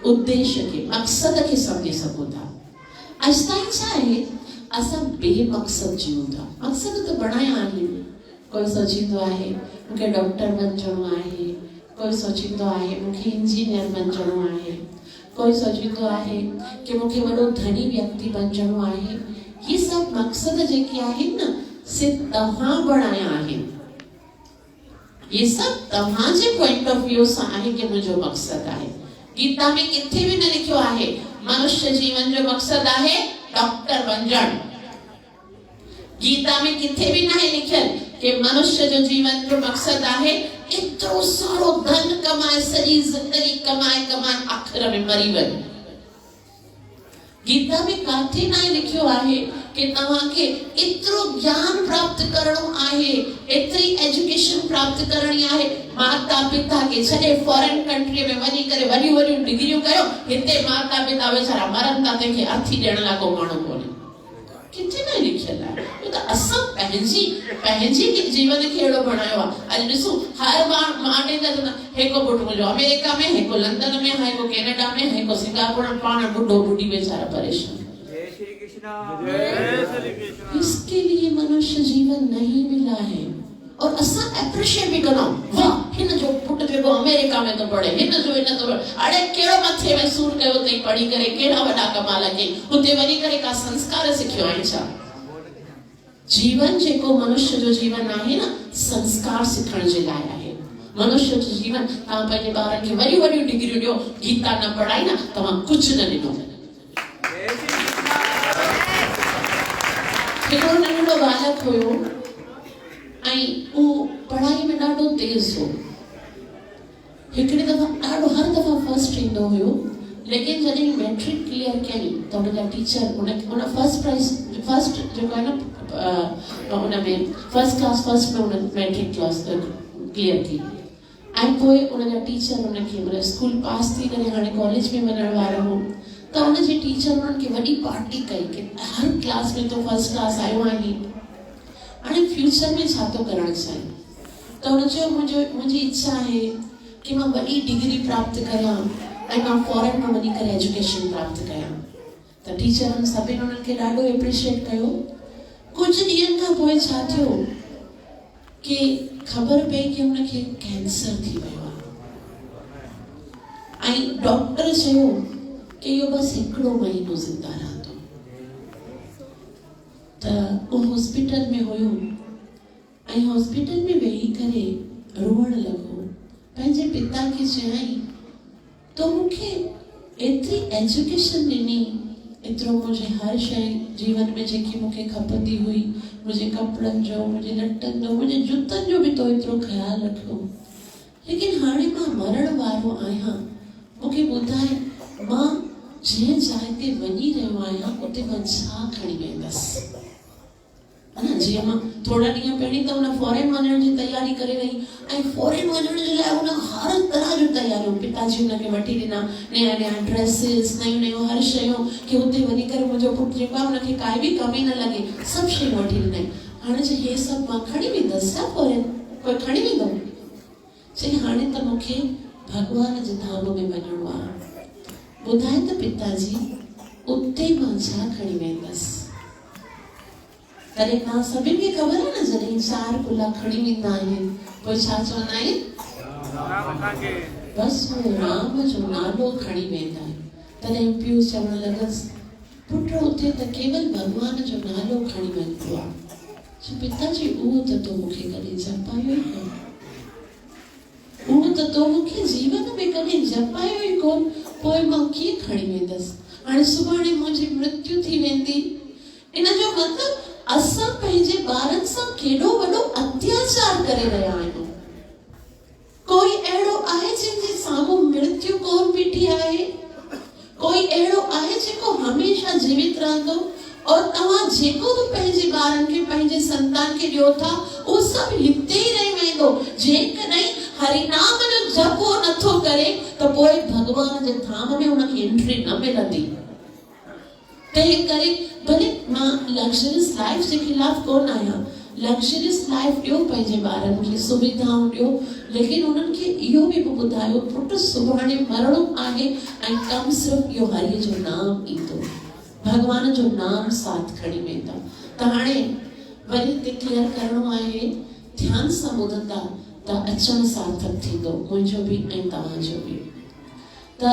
उद्देश्य के, मक़सद के समझी सघूं था। अॼु ताईं छा आहे, असां बेमक़सद जीऊं था। मक़सद त बनाया आहिनि। कोई सोचींदो आहे मूंखे डॉक्टर बणिजणो आहे, कोई सोचींदो आहे मूंखे इंजीनियर बणिजणो आहे, कोई सोचींदो आहे कि मूंखे वॾो धनी व्यक्ति बणिजणो आहे। ये सब मक़सद जेके आहिनि न, से तव्हां बणाया आहिनि। ये सब तव्हांजे पॉइंट ऑफ व्यू सां आहे कि मुंहिंजो मक़सद आहे। गीता में किथे भी न लिखियो आहे मनुष्य जीवन जो मक़सद आहे डॉक्टर बणिजण। गीता में किथे भी नहीं लिखियल कि मनुष्य जो जीवन जो मक़सद आहे एतिरो सारो धन कमाए, सॼी ज़िंदगी कमाए कमाए आख़िर में मरी वञे। गीता में काथे ना लिखियो आहे कि तव्हांखे एतिरो ज्ञान प्राप्त करणो आहे, एतिरी एजुकेशन प्राप्त करणी आहे, माता पिता के छॾे फॉरेन कंट्री में वञी करे वॾियूं वॾियूं डिग्रियूं कयो, हिते माता पिता वेचारा मरनि था, तंहिंखे अर्थी ॾियण लाइ को माण्हू कोन्हे। किथे न लिखियल आहे। तो असां पंहिंजी जीवन खे अहिड़ो बणायो आहे। अॼु ॾिसो हर बार मां ॾेंदा त हिकु पुटु मुंहिंजो अमेरिका में, हिकु लंदन में, हिकु कनाडा में, हिकु सिंगापुर में, पाण बुढ़ो बुढ़ी बेचारा परेशान। जय श्री कृष्णा, जय श्री कृष्णा। इसके लिए मनुष्य जीवन नहीं मिला है। और असां एप्रिशिएट भी करो, वाह हिन जो पुट जेको अमेरिका में तो पढ़े, हिन जो इन तो अड़े केड़ो मथे में सूर कयो तई पढ़ी करे, केड़ा वडा कमाल के हुते वनी करे का संस्कार सिखियो आहे छा। जीवन जेको मनुष्य जो जीवन आहे ना, संस्कार सिखण जे लाइ आहे। मनुष्य जो जीवन तव्हां पंहिंजे ॿारनि खे वॾियूं वॾियूं डिग्रियूं ॾियो, गीता न पढ़ाई ना, तव्हां कुझु न ॾिनो। हिकिड़ो नंढो बालक हुयो ऐं वो पढ़ाई में ॾाढो तेज हो। हिकिड़ी दफ़ा ॾाढो हर दफ़ा फर्स्ट ईंदो हुयो, लेकिन जॾहिं मैट्रिक क्लियर कई त हुनजा टीचर उन फर्स्ट प्राइज फर्स्ट जेको आहे न उन में फर्स्ट क्लास फर्स्ट में उन मैट्रिक क्लास क्लियर की ऐं पोइ उनजा टीचर उनखे मतलब स्कूल पास थी करे हाणे कॉलेज में वञण वारो हो त उनजे टीचर उन्हनि खे वॾी पार्टी कई कि हर क्लास में तो फर्स्ट क्लास आयो आहे, हाणे फ्यूचर में छा तो करणु चाहे। त हुन चयो मुंहिंजी इच्छा आहे कि मां वॾी डिग्री प्राप्त कयां ऐं मां फॉरेन में वञी करे एजुकेशन प्राप्त कयां। त टीचरनि सभिनि उन्हनि खे ॾाढो एप्रिशिएट कयो। कुझु ॾींहंनि खां पोइ छा थियो कि ख़बर पई कि हुनखे कैंसर थी वियो आहे ऐं डॉक्टर चयो कि इहो बसि हिकिड़ो महीनो ज़िंदा रहंदो। त उहो हॉस्पिटल में हुयो ऐं हॉस्पिटल में वेही करे रोअण लॻो, पंहिंजे पिता खे चयाईं तो मूंखे एतिरी एजुकेशन ॾिनी, एतिरो मुंहिंजे हर शइ जीवन में जेकी मूंखे खपंदी हुई, मुंहिंजे कपिड़नि जो, मुंहिंजे लटनि जो, मुंहिंजे जूतनि जो बि तो एतिरो ख़्यालु रखियो, लेकिन हाणे मां मरण वारो आहियां। मूंखे ॿुधाए मां जंहिं जाइ ते वञी रहियो आहियां उते मां छा खणी वेंदसि। जीअं मां थोड़ा ॾींहं पहिरीं त हुन फॉरेन वञण जी तयारी करे रही ऐं फॉरेन वञण जे लाइ हुन हर तरह जूं तयारियूं पिताजी हुनखे वठी ॾिना, नया नया ड्रेसिस, नयूं नयूं हर शयूं कि हुते वञी करे मुंहिंजो पुटु जेको आहे हुनखे काई बि कमी न लॻे, सभु शयूं वठी ॾिनई। हाणे जे हे सभु मां खणी वेंदसि छा फॉरेन, कोई खणी वेंदो? चई हाणे त मूंखे भॻवान जे धाम में वञिणो आहे। ॿुधाए त पिताजी उते मां छा खणी वेंदसि? तॾहिं तव्हां सभिनि खे ख़बर आहे न, जॾहिं 4 कुला खणी वेंदा आहिनि पोइ छा चवंदा आहिनि? बसि हू राम जो नालो खणी वेंदा आहिनि। तॾहिं पीउ चवण लॻसि, पुट उते त केवल भॻवान जो नालो खणी वञिबो आहे। पिताजी उहो त तो मूंखे कॾहिं जपायो ई कोन, उहो त तो मूंखे जीवन में कॾहिं जपायो ई कोन, पोइ मां कीअं खणी वेंदसि? हाणे सुभाणे मुंहिंजी मृत्यु थी वेंदी। इन जो मतिलबु असां पंहिंजे ॿारनि सां केॾो वॾो अत्याचार करे रहिया आहियूं। कोई अहिड़ो आहे जंहिंजे साम्हूं मृत्यु कोन बीठी आहे, कोई अहिड़ो आहे जेको हमेशा जीवित रहंदो, और तव्हां जेको बि पंहिंजे ॿारनि खे पंहिंजे संतान खे ॾियो था उहो सभु हिते ई रही वेंदो। जेकॾहिं हरिनाम जो जप उहो नथो करे त पोइ भॻवान जे धाम में हुनखे एंट्री न मिलंदी। तंहिं करे भले मां लग्जरियस लाइफ जे खिलाफ कोन आहियां, लग्जरियस लाइफ ॾियो पंहिंजे ॿारनि खे, सुविधाऊं ॾियो, लेकिन उन्हनि खे इहो बि ॿुधायो पुटु सुभाणे मरणो आहे ऐं कम सिर्फ़ु इहो हरिय जो नाम ईंदो, भॻवान जो नाम साथ खणी वेंदा। त हाणे वरी ते क्लियर करणो आहे, ध्यान सां ॿुधंदा त अचणु सार्थक थींदो, मुंहिंजो बि ऐं तव्हांजो बि। त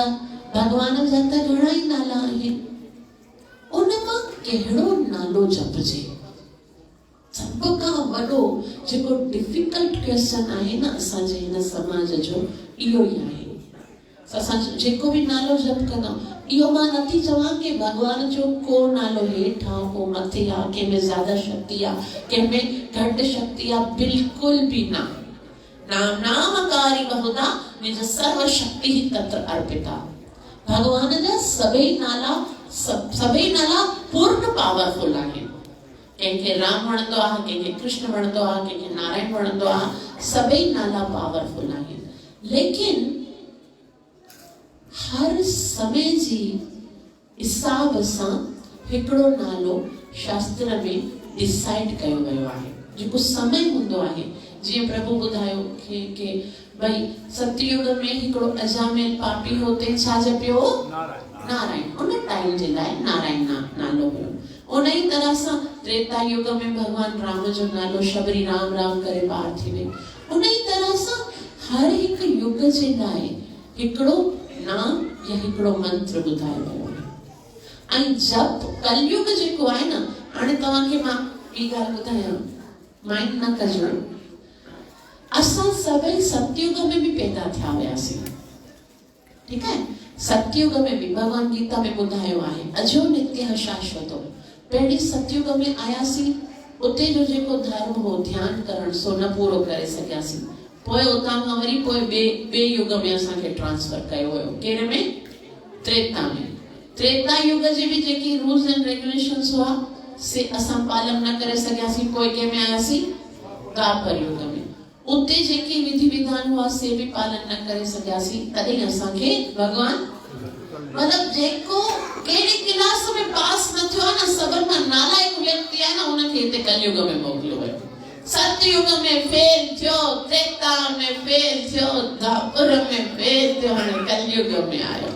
भॻवान जा त घणा ई नाला आहिनि, उन मां कहिड़ो नालो जपजे? सब खां वॾो जेको डिफिकल्ट क्वेश्चन आहे न असांजे हिन समाज जो, इहो ई आहे। असां जेको बि नालो जप कंदा, इहो मां नथी चवां कि भॻवान जो को नालो हेठि आहे को मथे आहे, कंहिंमें ज़्यादा शक्ति आहे कंहिंमें घटि शक्ति आहे, बिल्कुलु बि न। नाम नामकारी बहुधा निज सर्व शक्ति ही तत्र अर्पिता। भगवान जा सभई नाला सभई नाला पूर्ण पावरफुल आहिनि। कंहिंखे राम वणंदो आहे, कंहिंखे कृष्ण वणंदो आहे, कंहिंखे नारायण वणंदो आहे, सभई नाला पावरफुल आहिनि। लेकिन हर समय जी हिसाब सां हिकिड़ो नालो शास्त्र में डिसाइड कयो वियो आहे, जेको समय हूंदो आहे। जीअं प्रभु ॿुधायो कि भई सतयुग में हिकिड़ो अजामिल पापी हो, ते छा जपियो? नारायण। उन टाइम जे लाइ नारायण नालो हुयो। उन ई तरह सां त्रेता युग में भगवान राम जो नालो शबरी राम राम करे पार थी वियो। उन ई तरह सां हर हिकु युग जे लाइ हिकिड़ो नाम या हिकिड़ो मंत्र ॿुधायो वियो आहे। ऐं जप कलयुग जेको आहे न, हाणे तव्हांखे मां ॿी ॻाल्हि ॿुधायां, माइंड न कजो। असां सभई सतयुग में भी पैदा थिया हुआसीं, ठीक है? सतयुग में भी भगवान गीता में ॿुधायो आहे, अजो नित्य शाश्वतो। पहिरीं सतयुग में आयासीं, उते जो जेको धर्म हो ध्यान करण सो न पूरो करे सकियासीं। पोइ उतां खां वरी पोइ ॿे युग में असांखे ट्रांसफर कयो हुयो। कहिड़े में? त्रेता में। त्रेता युग जी भी जेकी रूल्स एंड रेगुलेशंस हुआ से असां पालन न करे सकियासीं। पोइ कंहिं में आयासीं? द्वापर युग में। उते जेकी विधि विधान हुआ से भी पालन न करे सकियासीं। तॾहिं असांखे भगवान मतलब जेको कहिड़ी क्लास में पास न थियो न, सभनि खां नालायक व्यक्ति आहे न, उनखे हिते कलयुग में मोकिलियो वियो। सतयुग में फेल थियो, त्रेता में फेल थियो, द्वापर में फेल थियो, हाणे कलयुग में आयो।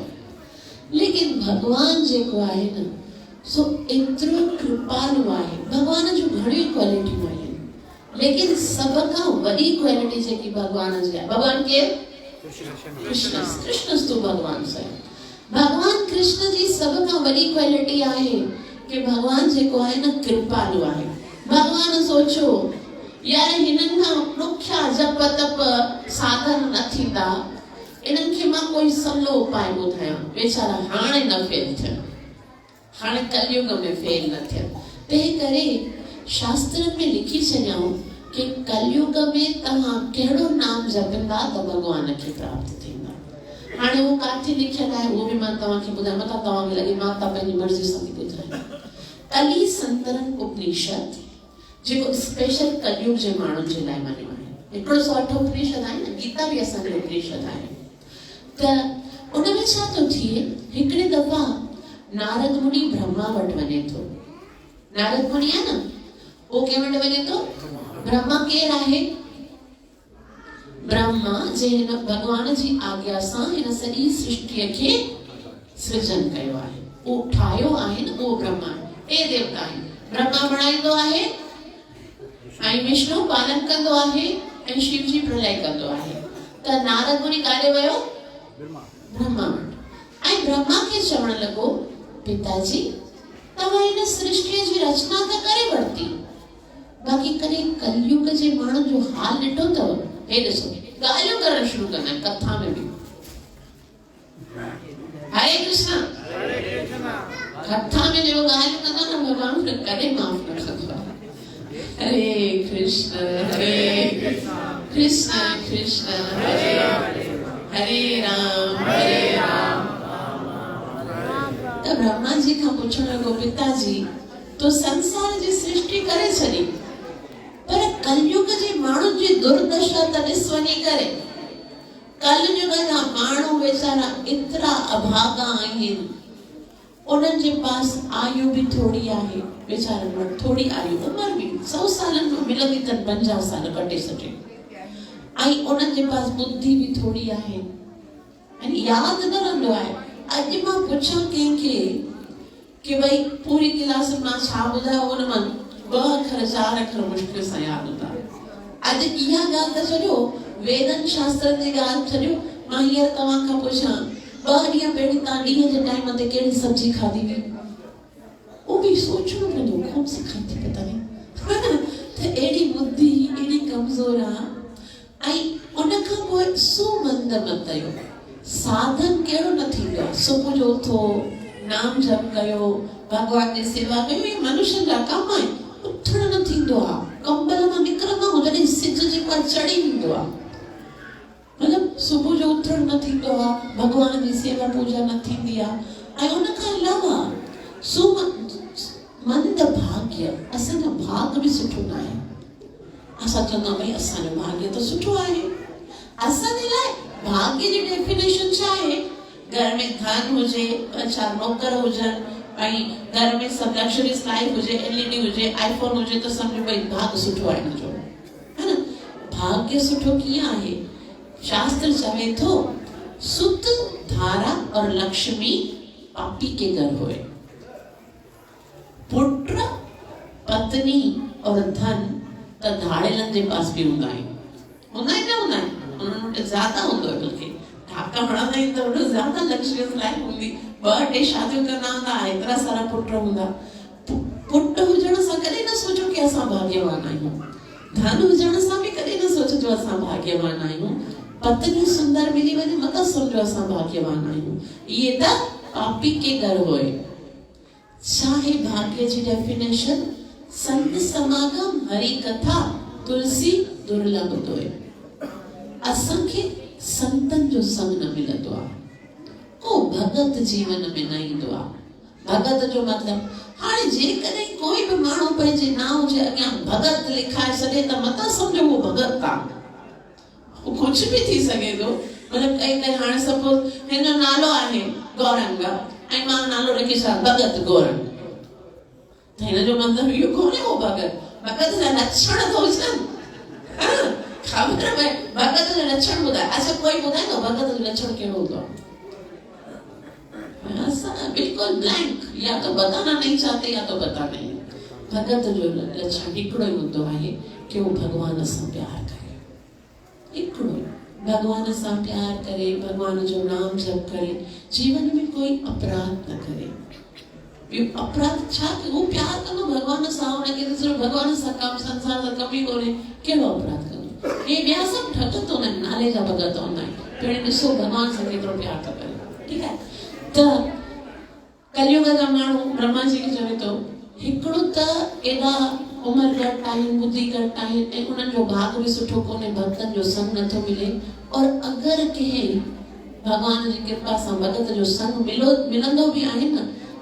लेकिन भगवान जेको आहे न, सो एतिरो कृपालु आहे। भगवान जो घणियूं क्वालिटियूं आहिनि, लेकिन सब खां वॾी क्वालिटी जेकी भगवान जी आहे, भगवान केरु? कृष्ण तो भगवान स्वयं। भगवान कृष्ण जी सब खां वॾी क्वालिटी आहे कि भगवान जेको आहे न, कृपालु आहे। भगवान सोचो यार हिननि खां ॾुखिया जप तप साधन न थींदा, इन्हनि खे मां कोई सवलो उपाय ॿुधायां, वेचारा हाणे न फेल थियनि, हाणे कलयुग में फेल न थियनि। तंहिं करे शास्त्र में लिखी छॾियाऊं कि कलयुग में तव्हां कहिड़ो नाम जपंदा त भगवान खे प्राप्त थींदा। हाणे वो काथे लिखियल आहे वो भी मां तव्हांखे ॿुधायां, मथां तव्हांखे लॻे मां त पंहिंजी मर्ज़ी सां थी ॿुधायां। कली संतरन उपनिषद जेको स्पेशल कलयुग जे माण्हुनि जे लाइ मञियो आहे। हिकिड़ो 108 उपनिषद आहे न, गीता भी असांजी उपनिषद आहे। त उनमें छा थो थिए, हिकिड़े दफ़ा नारद मुनि ब्रह्मा वटि वञे थो। नारद मुनि आहे न, वो कंहिं वटि वञे थो? ब्रह्मा केरु आहे? ब्रह्मा जे हिन भगवान जी आज्ञा सां हिन सॼी सृष्टिअ खे सृजन कयो आहे, उहो ठाहियो आहे न, उहो ब्रह्मा। टे देवता आहिनि, ब्रह्मा बणाईंदो आहे ऐं विष्णु पालन कंदो आहे ऐं शिव जी प्रलय कंदो आहे। त नारद मुनि काॾे वियो? ब्रह्मा वटि। ऐं ब्रह्मा खे चवण लॻो, पिताजी तव्हां हिन सृष्टिअ जी रचना त करे वरिती, बाक़ी कॾहिं कलयुग जे माण्हुनि जो हाल ॾिठो अथव? हे ॾिसो, ॻाल्हियूं करण शुरू कंदा आहिनि कथा में भी। हरे कृष्णा, कथा में जेको ॻाल्हियूं कंदो न, भॻवान कॾहिं माफ़ न कंदो आहे। हरे कृष्ण कृष्ण कृष्ण हरे राम। त ब्रह्मा जी खां पुछण लॻो, पिताजी तो संसार जी सृष्टि करे छॾी, पर कलयुग जे माण्हुनि जी दुर्दशा त ॾिस वञी करे। कलयुग जा माण्हू वेचारा एतिरा अभागा आहिनि, उन्हनि जे पास आयु भी थोड़ी आहे, वेचारनि वटि थोड़ी आयु, उमिरि भी 100 सालनि में मिलंदी अथनि, 50 साल कटे सटे, ऐं उन्हनि जे पास बुद्धि भी थोड़ी आहे, यानी यादि न रहंदो आहे। अॼु मां पुछां कंहिंखे कि भाई पूरी क्लास मां छा ॿुधायो, उन मां 2 अखर 4 अखर मुश्किल सां यादि हूंदा। अॼु इहा ॻाल्हि त छॾियो, वेदन शास्त्र जी ॻाल्हि छॾियो, मां हींअर तव्हां खां पुछां 2 ॾींहं पहिरीं तव्हां ॾींहं जे टाइम ते कहिड़ी सब्जी खाधी हुई, उहो भी सोचणो पवंदो, कौन सी खाधी पता नहीं। त एड़ी बुद्धि एड़ी कमज़ोर आहे। ऐं उन खां पोइ सुमंद मतयो साधन कहिड़ो न थींदो आहे। सुबुह जो उथो, नाम जप कयो, भगवान जी सेवा कयो, ये मनुष्य जा कम आहे। उथण न थींदो आहे, कंबल मां निकिरंदा आहियूं जॾहिं सिज जेको आहे चढ़ी वेंदो आहे, मतलब सुबुह जो उथण न थींदो आहे, भगवान जी सेवा पूजा न थींदी आहे। ऐं उन खां अलावा सो मन द भाग्य असांजो भाग्य बि सुठो न आहे। असां चवंदा भई असांजो भाग्य त सुठो आहे। असांजे लाइ भाग्य जी डेफिनेशन छा आहे? घर में धन हुजे, अच्छा नौकर हुजनि, ऐं घर में सब लग्जरीज लाइफ हुजे, एलईडी हुजे, आईफोन हुजे त सम्झो भई भाग्य सुठो आहे हिनजो, है न? भाग्य सुठो कीअं आहे? शास्त्र चवे थो सुत, धारा और लक्ष्मी पापी के घर होए। पुत्र, पत्नी और धन त धाड़ेलनि जे पास बि हूंदा आहिनि। हूंदा आहिनि न हूंदा आहिनि, उन्हनि वटि ज़्यादा हूंदो आहे। बल्कि ढाका हणंदा आहिनि त वॾो ज़्यादा लग्जरीज लाइफ हूंदी। 2 शादियूं कंदा हूंदा, एतिरा सारा पुट हूंदा। पुट हुजण सां कॾहिं न सोचो कि असां भाग्यवान आहियूं। धन हुजण सां बि कॾहिं न सोचो असां भाग्यवान आहियूं। पत्नी सुंदर मिली वञे मत सम्झो असां भाग्यवान आहियूं। इहे त पापी के घर होए। छा आहे भाग्य जी डेफिनेशन? संत समागम, हरि कथा, तुलसी दुर्लभ तोए। असांखे संतन जो संग न मिलंदो आहे। को भगत जीवन में न ईंदो आहे। भगत जो मतलब हाणे जेकॾहिं कोई बि माण्हू पंहिंजे नाम जे अॻियां भगत लिखाए छॾे त मत सम्झो उहो भगत आहे। कुछ भी थी सके थो। मतलब कई हाणे सपोज हिन जो नालो आहे गौरंग ऐं मां नालो रखी छा भगत गौरंग, त हिन जो मतलब इहो कोन्हे हो भगत। भगत जा लक्षण तो हुजनि। खबर पए भगत जो लक्षण ॿुधाए। अच्छा कोई ॿुधाए तो भगत जो लक्षण कहिड़ो हूंदो आहे? असां बिल्कुल ब्लैंक, या तो बताना नहीं चाहते या तो बता नहीं। भगत जो लक्षण हिकिड़ो ई हूंदो आहे कि वो भगवान सां प्यार करे। हिकिड़ो भगवान सां प्यार करे, भगवान जो नाम जप करे, जीवन में कोई अपराध न करे। अपराध छा कि वो प्यार कंदो भगवान सां, उनखे सिर्फ भगवान सां कम संसार सां कम ई कोन्हे। कहिड़ो अपराध कंदो? हे ॿिया सभु ठग तो न, नाले जा भगत हूंदा आहिनि। पहिरीं ॾिसो भगवान सां केतिरो प्यार था कनि। ठीकु आहे। त कलयुग जा माण्हू ब्रह्मा जी खे चवे थो हिकिड़ो त एॾा उमिरि घटि आहिनि, बुद्धि घटि आहिनि ऐं उन्हनि जो भाग बि सुठो कोन्हे, भक्तनि जो संग नथो मिले। और अगरि कंहिं भगवान जी कृपा सां भगत जो संग मिलंदो बि आहे न,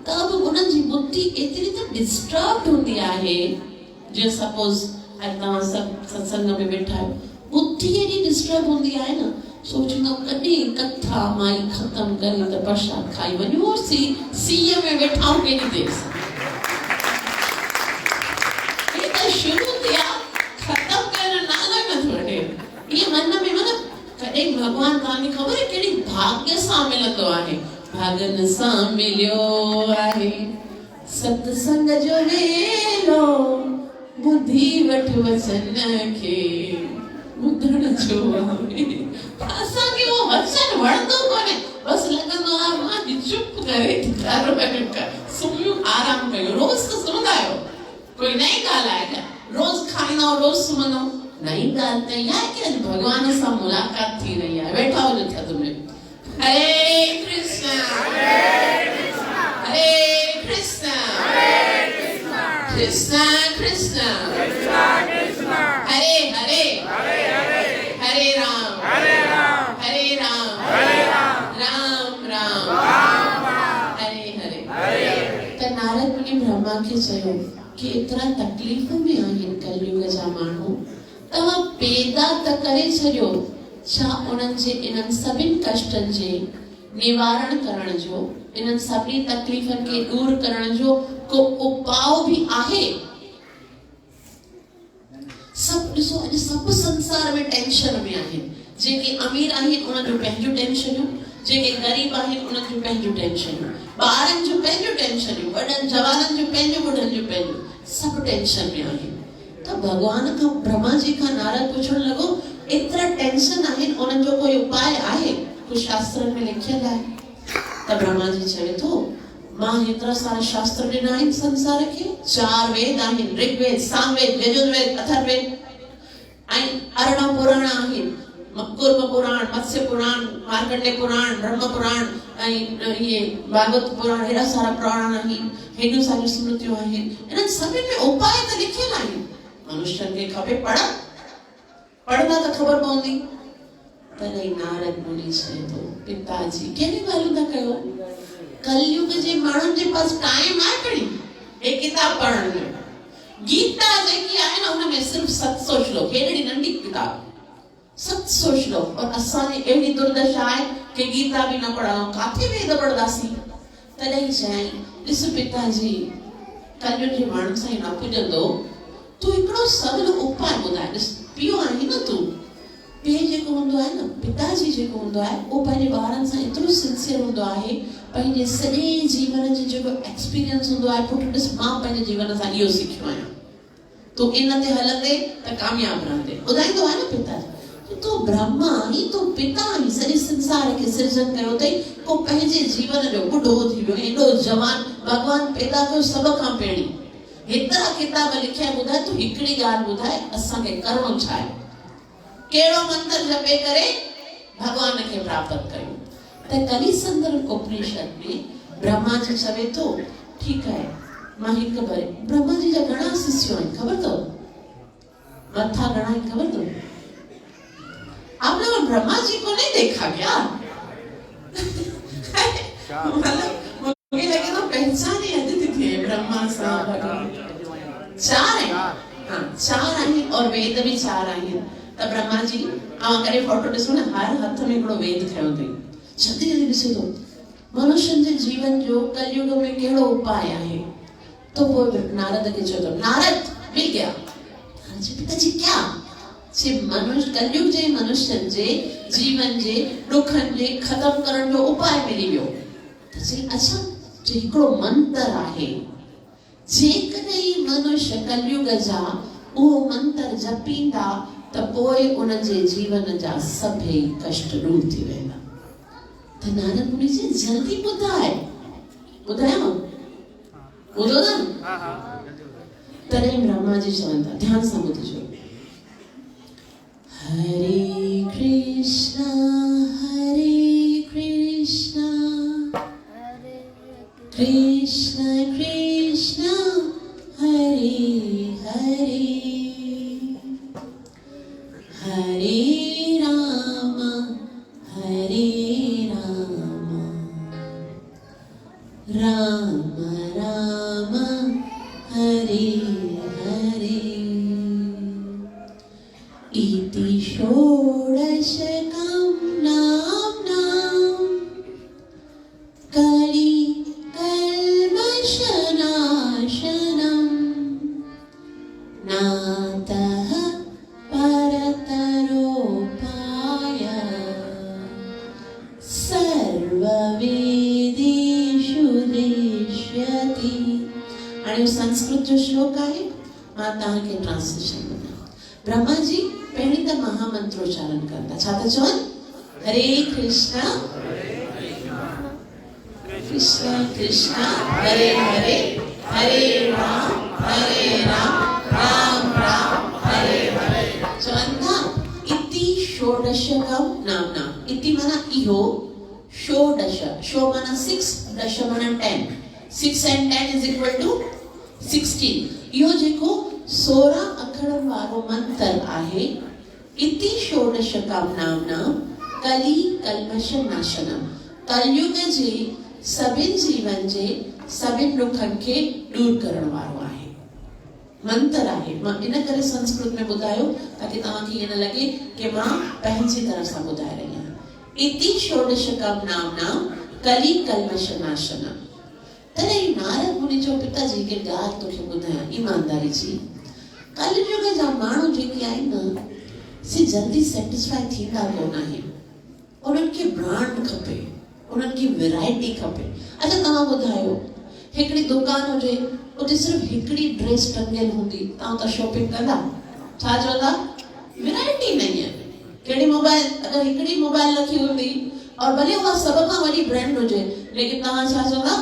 त बि उन्हनि जी बुद्धि एतिरी त डिस्टर्ब हूंदी आहे। जीअं सपोज तव्हां सभु सत्संग में वेठा आहियो, बुद्धि एॾी डिस्टर्ब हूंदी आहे न, सोचींदो कॾहिं कथा माई ख़त्म करे त प्रसाद खाई वञूं। सीअ में वेठा आहियूं केॾी देरि सां। हे त शुरू थिया, ख़त्म करण नालो नथो वठे। इहे मन में मतलब कॾहिं भगवान तव्हांखे ख़बर आहे कहिड़ी भाग्य सां मिलंदो आहे। भागन सां मिलियो आहे सत्संग जो वेलो, बुद्धि वठ वचन खे ॿुधण जो आहे। असांखे उहो वचन वणंदो कोन्हे। बसि लॻंदो आहे मां चुप करे सुम्हियूं आराम कयूं। रोज़ त सुम्हंदा आहियो, कोई नई ॻाल्हि आहे? रोज़ खाईंदा रोज़ सुम्हंदा। नई ॻाल्हि त इहा आहे कि अॼु भगवान सां मुलाक़ात थी रही आहे। वेठा हुजो थधि में हरे कृष्णा हरे कृष्णा कृष्णा कृष्णा हरे हरे हरे राम हरे राम राम राम हरे हरे। त नारद मुनि ब्रह्मा खे चयो कि एतिरा तकलीफ़ में आहिनि कलयुग जा माण्हू, तव्हां पैदा त करे छॾियो, छा उन्हनि जे इन्हनि सभिनी कष्टनि जे निवारण करण जो, इन्हनि सभिनी तकलीफ़नि खे दूर करण जो को उपाय भी आहे? सब ॾिसो अॼु सभु संसार में टेंशन में आहिनि। जेके अमीर आहिनि उन्हनि जो पंहिंजूं टेंशनूं, जेके ग़रीब आहिनि उन्हनि जूं पंहिंजूं टेंशनूं, ॿारनि जूं पंहिंजूं टेंशनूं, वॾनि जवाननि जूं पंहिंजूं, ॿुढनि जूं पंहिंजूं, सभु टेंशन में आहिनि। त भगवान खां ब्रह्मा जी खां नारद पुछण लॻो एतिरा टेंशन आहिनि, उन्हनि जो कोई उपाय आहे? कुझु शास्त्रनि में लिखियल आहे? त ब्रह्मा जी चवे थो मां हेतिरा सारा शास्त्र ॾिना आहिनि संसार खे। 4 वेद आहिनि, ऋग्वेद, सामवेद, यजुर्वेद, अथर्ववेद ऐं 18 पुराण आहिनि। कूर्म पुराण, मत्स्य पुराण, मार्कंडेय पुराण, ब्रह्म पुराण ऐं ये भागवत पुराण, हेॾा सारा पुराण आहिनि। हेॾियूं सारियूं स्मृतियूं आहिनि। इन्हनि सभिनि में उपाय त लिखियल आहिनि। मनुष्यनि खे खपे पढ़ंदा त ख़बर पवंदी। तॾहिं नारद मुनि चए थो पिताजी कहिड़ी ॻाल्हियूं था कयो? कलयुग जे माण्हुनि जे पास टाइम आहे पड़ी हे किताब पढ़ण जो। गीता जेकी आहे न हुन में सिर्फ 700 श्लोक, हेड़ी नंढी किताब 700 श्लोक। और असांजी अहिड़ी दुर्दशा आहे कि गीता बि न पढ़ूं, काथे वेद पढ़ंदासीं। तॾहिं चई ॾिस पिताजी कलयुग जे माण्हुनि सां न पुॼंदो, तूं हिकिड़ो सवलो उपाय ॿुधाए ॾिस। पीउ आहीं न तूं, पीउ जेको हूंदो आहे न, पिताजी जेको हूंदो आहे उहो पंहिंजे ॿारनि सां एतिरो सिंसियर हूंदो आहे, पंहिंजे सॼे जीवन जो जेको एक्सपीरियंस हूंदो आहे, पुटु ॾिस मां पंहिंजे जीवन सां इहो सिखियो आहियां, तूं इन ते हलंदे त कामयाबु रहंदे। ॿुधाईंदो आहे न पिताजी, तूं ब्रह्मा आहीं, तूं पिता आहीं, सॼे संसार खे सृजन कयो अथई। को पंहिंजे जीवन जो ॿुढो थी वियो, एॾो जवान भॻवान पैदा कयो सभ खां पहिरीं, हेतिरा किताब लिखिया। ॿुधाए तूं हिकिड़ी ॻाल्हि ॿुधाए, असांखे करिणो छा आहे, कहिड़ो मंत्र जपे करे भगवान खे प्राप्त कयूं। त कलिसंदर उपनिषद में ब्रह्मा जी चवे थो, ठीकु आहे मां हिकु भरे। ब्रह्मा जी जा घणा शिष्य आहिनि ख़बर अथव, मथा घणा आहिनि ख़बर अथव? आपने वो ब्रह्मा जी को नहीं देखा क्या? मुझे लगे तो पहचान ही आती थी ब्रह्मा साहब चार है। हाँ, चार आई और वेद भी चार आई है। तब ब्रह्मा जी आवा करे फोटो ॾिसो न, हर हथ में हिकिड़ो वेद खयो अथई। जल्दी जल्दी ॾिसो तो मनुष्य जे जीवन जो कलयुग में कहिड़ो उपाय आहे। तो पोइ नारद खे चयो, नारद मिल गया। नारद जी पिताजी क्या? से मनुष्य कलयुग जे मनुष्यन जे जीवन जे दुखन जे खत्म करण जो उपाय मिली वियो। त चई अच्छा जो हिकिड़ो मंत्र आहे, जेकॾहिं मनुष्य कलयुग जा उहो मंत्र जपींदा त पोइ उन जे जीवन जा सभई कष्ट दूर थी वेंदा। त नारद मुनि जी जल्दी ॿुधाए, ॿुधायो ॿुधो था न? तॾहिं ब्रह्मा जी चवनि था, ध्यान सां ॿुधिजो। हरे कृष्णा कृष्ण कृष्ण हरे हरे, हरे राम राम राम हरे हरे। इति षोडशकं नाम्नां कलिकल्मषनाशनं नातः परतरोपाय सर्ववेदेषु दृश्यते। आणि संस्कृत जो श्लोक आहे, मां तव्हांखे ट्रांसलेशन ॿुधायां। ब्रह्मा जी पहिरीं त महामंत्रोच्चारण कंदा, छा था चवनि? हरे कृष्णा कृष्ण कृष्ण हरे हरे, हरे राम राम राम हरे हरे। चवनि था इति षोडशकं नाम्नां। इति माना इहो, षोडश, शो माना 6, दश माना 10, 6 and 10 is equal to 16। इहो जेको 16 अखरनि वारो मंत्र आहे, इति षोडशकं नाम्नां कलि कल्मष नाशनम, कलयुग जे सभिनि जीवन जे सभिनि दुखनि खे दूर करण वारो आहे, मंत्र आहे। मां इन करे संस्कृत में ॿुधायो ताकि तव्हांखे ईअं न लॻे कि मां पंहिंजी तरह सां ॿुधाए रही आहियां। इति षोडशकं नाम्नां कलि कल्मष नाशनम। तॾहिं नारद मुनि चयो, पिताजी के ॻाल्हि तोखे ॿुधायां ईमानदारी जी, कलयुग जा माण्हू जेके आहिनि न, से जल्दी सेटिस्फाई थींदा कोन आहिनि। उन्हनि खे ब्रांड खपे, उन्हनि खे वैरायटी खपे। अच्छा तव्हां ॿुधायो, हिकिड़ी दुकान हुजे, उते सिर्फ़ु हिकिड़ी ड्रेस टंगियल हूंदी, तव्हां त शॉपिंग कंदा? छा चवंदा? वैरायटी नहीं है। कहिड़ी मोबाइल, अगरि हिकिड़ी मोबाइल रखी हूंदी और भले उहा सभ खां वॾी ब्रांड हुजे, लेकिन तव्हां छा चवंदा?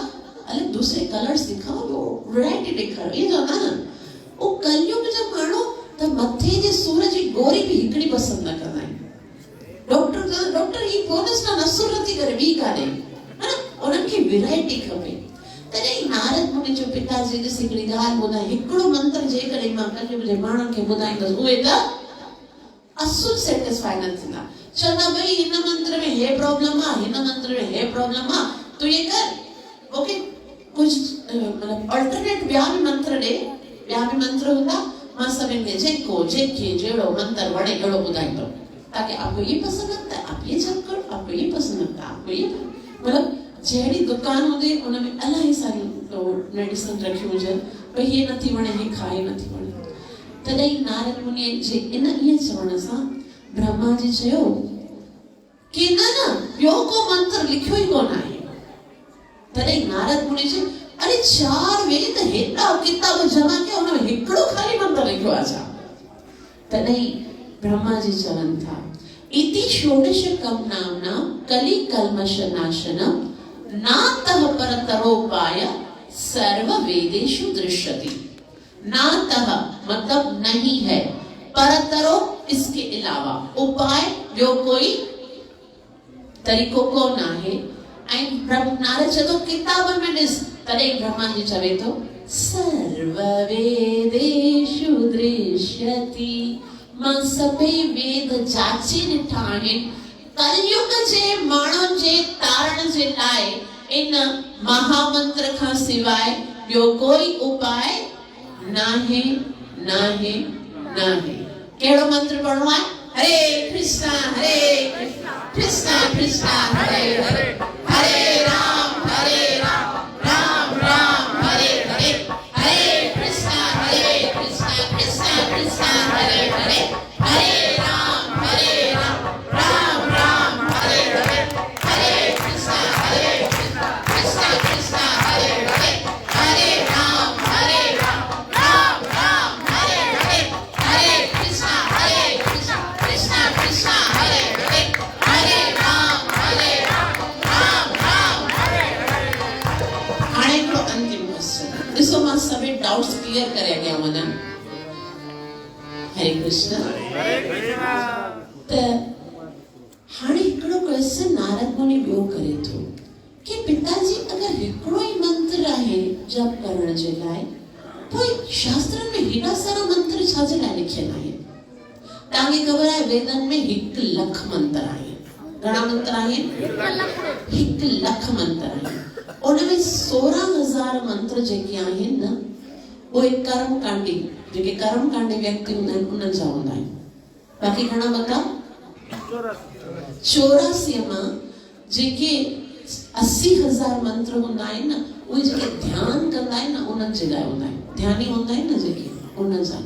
अले दूसरे कलर्स दिखाओ, वैरायटी ॾेखारो, इहे चवंदा न। उहो कलयुग जा माण्हू त मथे जे सूर जी गोरी बि हिकिड़ी पसंदि न कंदा आहिनि। डॉक्टर ही बोनस ना नसूर नथी करे, ॿी कान्हे, है न? उन्हनि खे वैरायटी खपे। तॾहिं नारद मुनि जो पिताजी ॾिस हिकिड़ी ॻाल्हि ॿुधाए, हिकिड़ो मंत्र जेकॾहिं मां कलयुग जे माण्हुनि खे ॿुधाईंदसि, उहे त असुर सेटिस्फाई न थींदा। चवंदा भई हिन मंत्र में हे प्रॉब्लम आहे, हिन मंत्र में हे प्रॉब्लम आहे, तूं ये कर, ओके कुछ मतलब अल्टरनेट ॿिया बि मंत्र ॾे, ॿिया बि मंत्र हूंदा, मां सभिनि खे जेको जेके जहिड़ो मंत्र वणे अहिड़ो ॿुधाईंदो, ताकि आपको ये पसंद आता है आप ये जप करो, आपको ये पसंद आता है आपको ये, मतलब जहिड़ी दुकान हूंदी उनमें इलाही सारी मेडिसिन रखियूं हुजनि, भई हे नथी वणे हे खाए नथी वणे। तॾहिं नारद मुनि जे इन इहे चवण सां ब्रह्मा जी चयो कि न न ॿियो को मंत्र लिखियो ई कोन आहे। तॾहिं नारद मुनि चयो अरे 4 वेद हेॾा किताब जमा कया उनमें हिकिड़ो खाली मंत्र लिखियो आहे छा? तॾहिं ब्रह्मा जी चवनि था इति षोडशकं नाम्ना कलि कल्मष नाशनम नातः परतरोपाय सर्व वेदेषु दृश्यति। नातः मतलब नहीं है, परतरो इसके अलावा, उपाय जो कोई तरीको को ना है। ऐं ब्रह्म नारद चतो किताब में ॾिस, तॾहिं ब्रह्मा जी चवे तो सर्व वेदेषु दृश्यति, मां सभई वेद जाचे ॾिठा आहिनि, कलयुग जे माण्हुनि जे तारण जे लाइ इन महामंत्र खां सिवाय ॿियो कोई उपाय नाहे नाहे नाहे। कहिड़ो मंत्र पढ़णो आहे? हरे कृष्णा कृष्णा कृष्णा हरे हरे, हरे राम राम राम हरे हरे, हरे कृष्णा कृष्णा कृष्णा हरे हरे, हरे राम राम राम हरे हरे, हरे कृष्णा कृष्णा हरे हरे, हरे राम राम राम हरे हरे, हरे कृष्णा कृष्णा हरे हरे, हरे राम राम हरे हरे। हाणे हिकिड़ो अंतिम क्वेश्चन ॾिसो, मां सभई डाउट्स क्लियर करे अॻियां वञा। हरे कृष्ण त हाणे हिकिड़ो क्वेश्चन नारद मुनि ॿियो करे थो कि पिताजी अगर हिकिड़ो ई मंत्र आहे जप करण जे लाइ, पोइ शास्त्रनि में हेॾा सारा मंत्र छा जे लाइ लिखियल आहिनि? तव्हांखे ख़बर आहे वेदनि में 1 लख मंत्र आहिनि। घणा मंत्र आहिनि? 1 लख मंत्र आहिनि। उनमें 16,000 मंत्र जेके आहिनि न, उहे कर्मकांडी, जेके कर्मकांडी व्यक्ति हूंदा आहिनि उन्हनि जा हूंदा आहिनि। बाक़ी घणा बता? 84 मां जेके 80,000 मंत्र हूंदा आहिनि न, उहे जेके ध्यान कंदा आहिनि न उन्हनि जे लाइ हूंदा आहिनि, ध्यानी हूंदा आहिनि न जेके उन्हनि जा।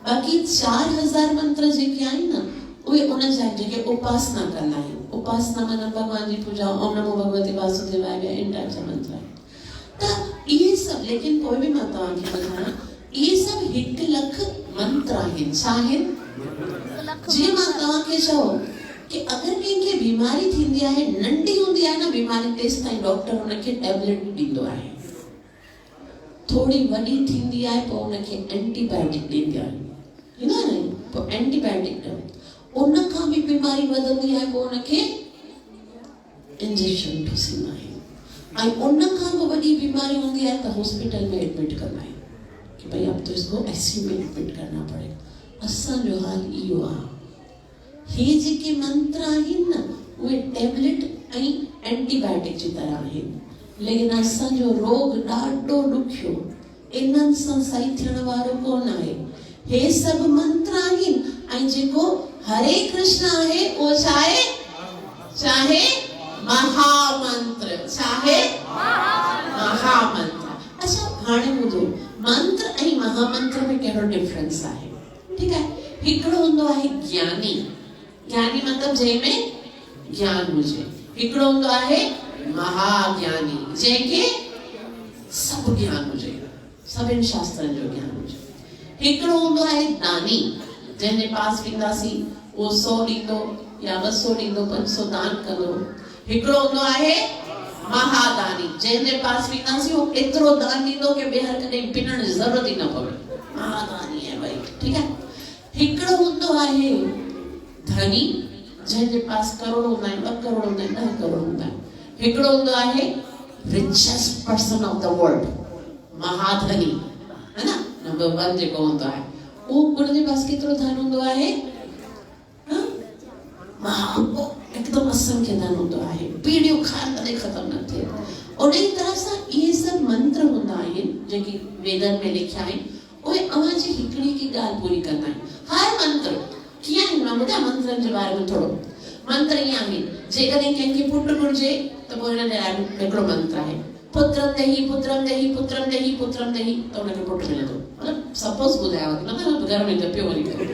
बाक़ी 4000 मंत्र जेके आहिनि न, उहे उन जा जेके उपासना कंदा आहिनि। उपासना माना भगवान जी पूजा, ओम नमो भगवते वासुदेवाय, इन टाइप जा मंत्र आहिनि। त इहे सभु, लेकिन पोइ बि मां तव्हांखे ॿुधायां, इहे सभु 1 लख मंत्र आहिनि। छा आहिनि? जीअं मां तव्हांखे चयो कि अगर कंहिंखे बीमारी थींदी आहे, नंढी हूंदी आहे न बीमारी, तेसि ताईं डॉक्टर उनखे टेबलेट ॾींदो आहे। थोड़ी वॾी थींदी आहे पोइ उनखे एंटीबायोटिक ॾींदी आहे, ईंदो आहे न, पोइ एंटीबायोटिक ॾियो। उन खां बि बीमारी वधंदी आहे पोइ उनखे इंजेक्शन ठुसींदा आहिनि। ऐं उन खां बि वॾी बीमारी हूंदी आहे त हॉस्पिटल में एडमिट कंदा आहिनि कि भई अब तो इसको आईसीयू में एडमिट करना पड़ेगा। असांजो हाल इहो आहे। हे जेके मंत्र आहिनि न, उहे टेबलेट ऐं एंटीबायोटिक जी तरह आहिनि, लेकिन असांजो रोग ॾाढो ॾुखियो, इन्हनि सां सही थियण वारो कोन आहे। हे सभु मंत्र आहिनि। ऐं जेको हरे कृष्ण आहे उहो छा आहे? चाहे महामंत्र, चाहे महामंत्र। अच्छा हाणे ॿुधो, मंत्र ऐं महामंत्र में कहिड़ो डिफरेंस आहे? ठीकु आहे, हिकिड़ो हूंदो आहे ज्ञानी, ज्ञानी मतलब जंहिंमें ज्ञान हुजे। हिकिड़ो हूंदो आहे महाज्ञानी, जंहिंखे सभु ज्ञान हुजे, सभिनि शास्त्रनि जो ज्ञान हुजे। हिकिड़ो हूंदो आहे दानी, जंहिंजे पास वेंदासीं उहो 100 ॾींदो या 200 ॾींदो, 500 दान कंदो। हिकिड़ो हूंदो आहे महादानी, जंहिंजे पास वेंदासीं उहो एतिरो दान ॾींदो कि ॿीहर कॾहिं पिनण जी ज़रूरत ई न पवे। महादानी आहे भाई, ठीकु आहे। हिकिड़ो हूंदो आहे धनी, जंहिंजे पास करोड़ हूंदा आहिनि, 2 करोड़ हूंदा आहिनि, 10 करोड़ हूंदा आहिनि। हिकिड़ो हूंदो आहे richest person of the world, महाधनी, है ना, नंबर 1 जेको हूंदो आहे, उनजे पास केतिरो धन हूंदो आहे? हिकदमि असंख्य धन हूंदो आहे, पीढ़ियूं खाइण तॾहिं ख़तमु न थिए। उन ई तरह सां इहे सभु मंत्र हूंदा आहिनि जेके वेदनि में लिखिया आहिनि, उहे अव्हां जी हिकिड़ी हिकु ॻाल्हि पूरी कंदा आहिनि। हर मंत्र कीअं आहिनि, मां ॿुधायां मंत्रनि जे बारे में थोरो। मंत्र ईअं आहिनि, जेकॾहिं कंहिंखे पुटु घुरिजे त पोइ हिन जे लाइ हिकिड़ो मंत्र आहे, पुत्रम देहि पुत्रम देहि पुत्रम देहि पुत्रम देहि, त हुनखे पुटु मिलंदो। मतिलबु सपोज़ ॿुधायांव थी, मतिलबु घर में जपियो वञी करे।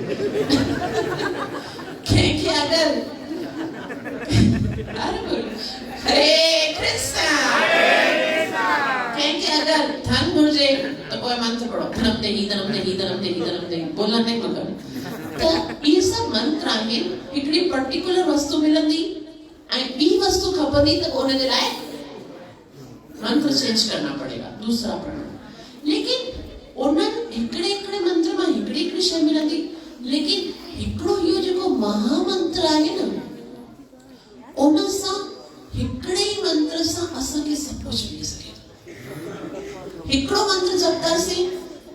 कंहिंखे अगरि हरे कृष्ण कंहिंखे अगरि धन घुरिजे त पोइ मंत्र पढ़ो, धनम देहि धनम देहि धनम देहि धनम देहि, बोलण नहीं तो कर। त इहे सभु मंत्र आहिनि, हिकिड़ी पर्टिकुलर वस्तु मिलंदी ऐं ॿी वस्तु खपंदी त उन जे लाइ मंत्र चेंज करना पड़ेगा, दूसरा पढ़ना। लेकिन उन्हनि हिकिड़े हिकिड़े मंत्र मां हिकिड़ी हिकिड़ी शइ मिलंदी, लेकिन हिकिड़ो इहो जेको महामंत्र आहे न, उन सां हिकिड़े ई मंत्र सां असांखे सभु कुझु मिली सघे थो। हिकिड़ो मंत्र जपतासीं,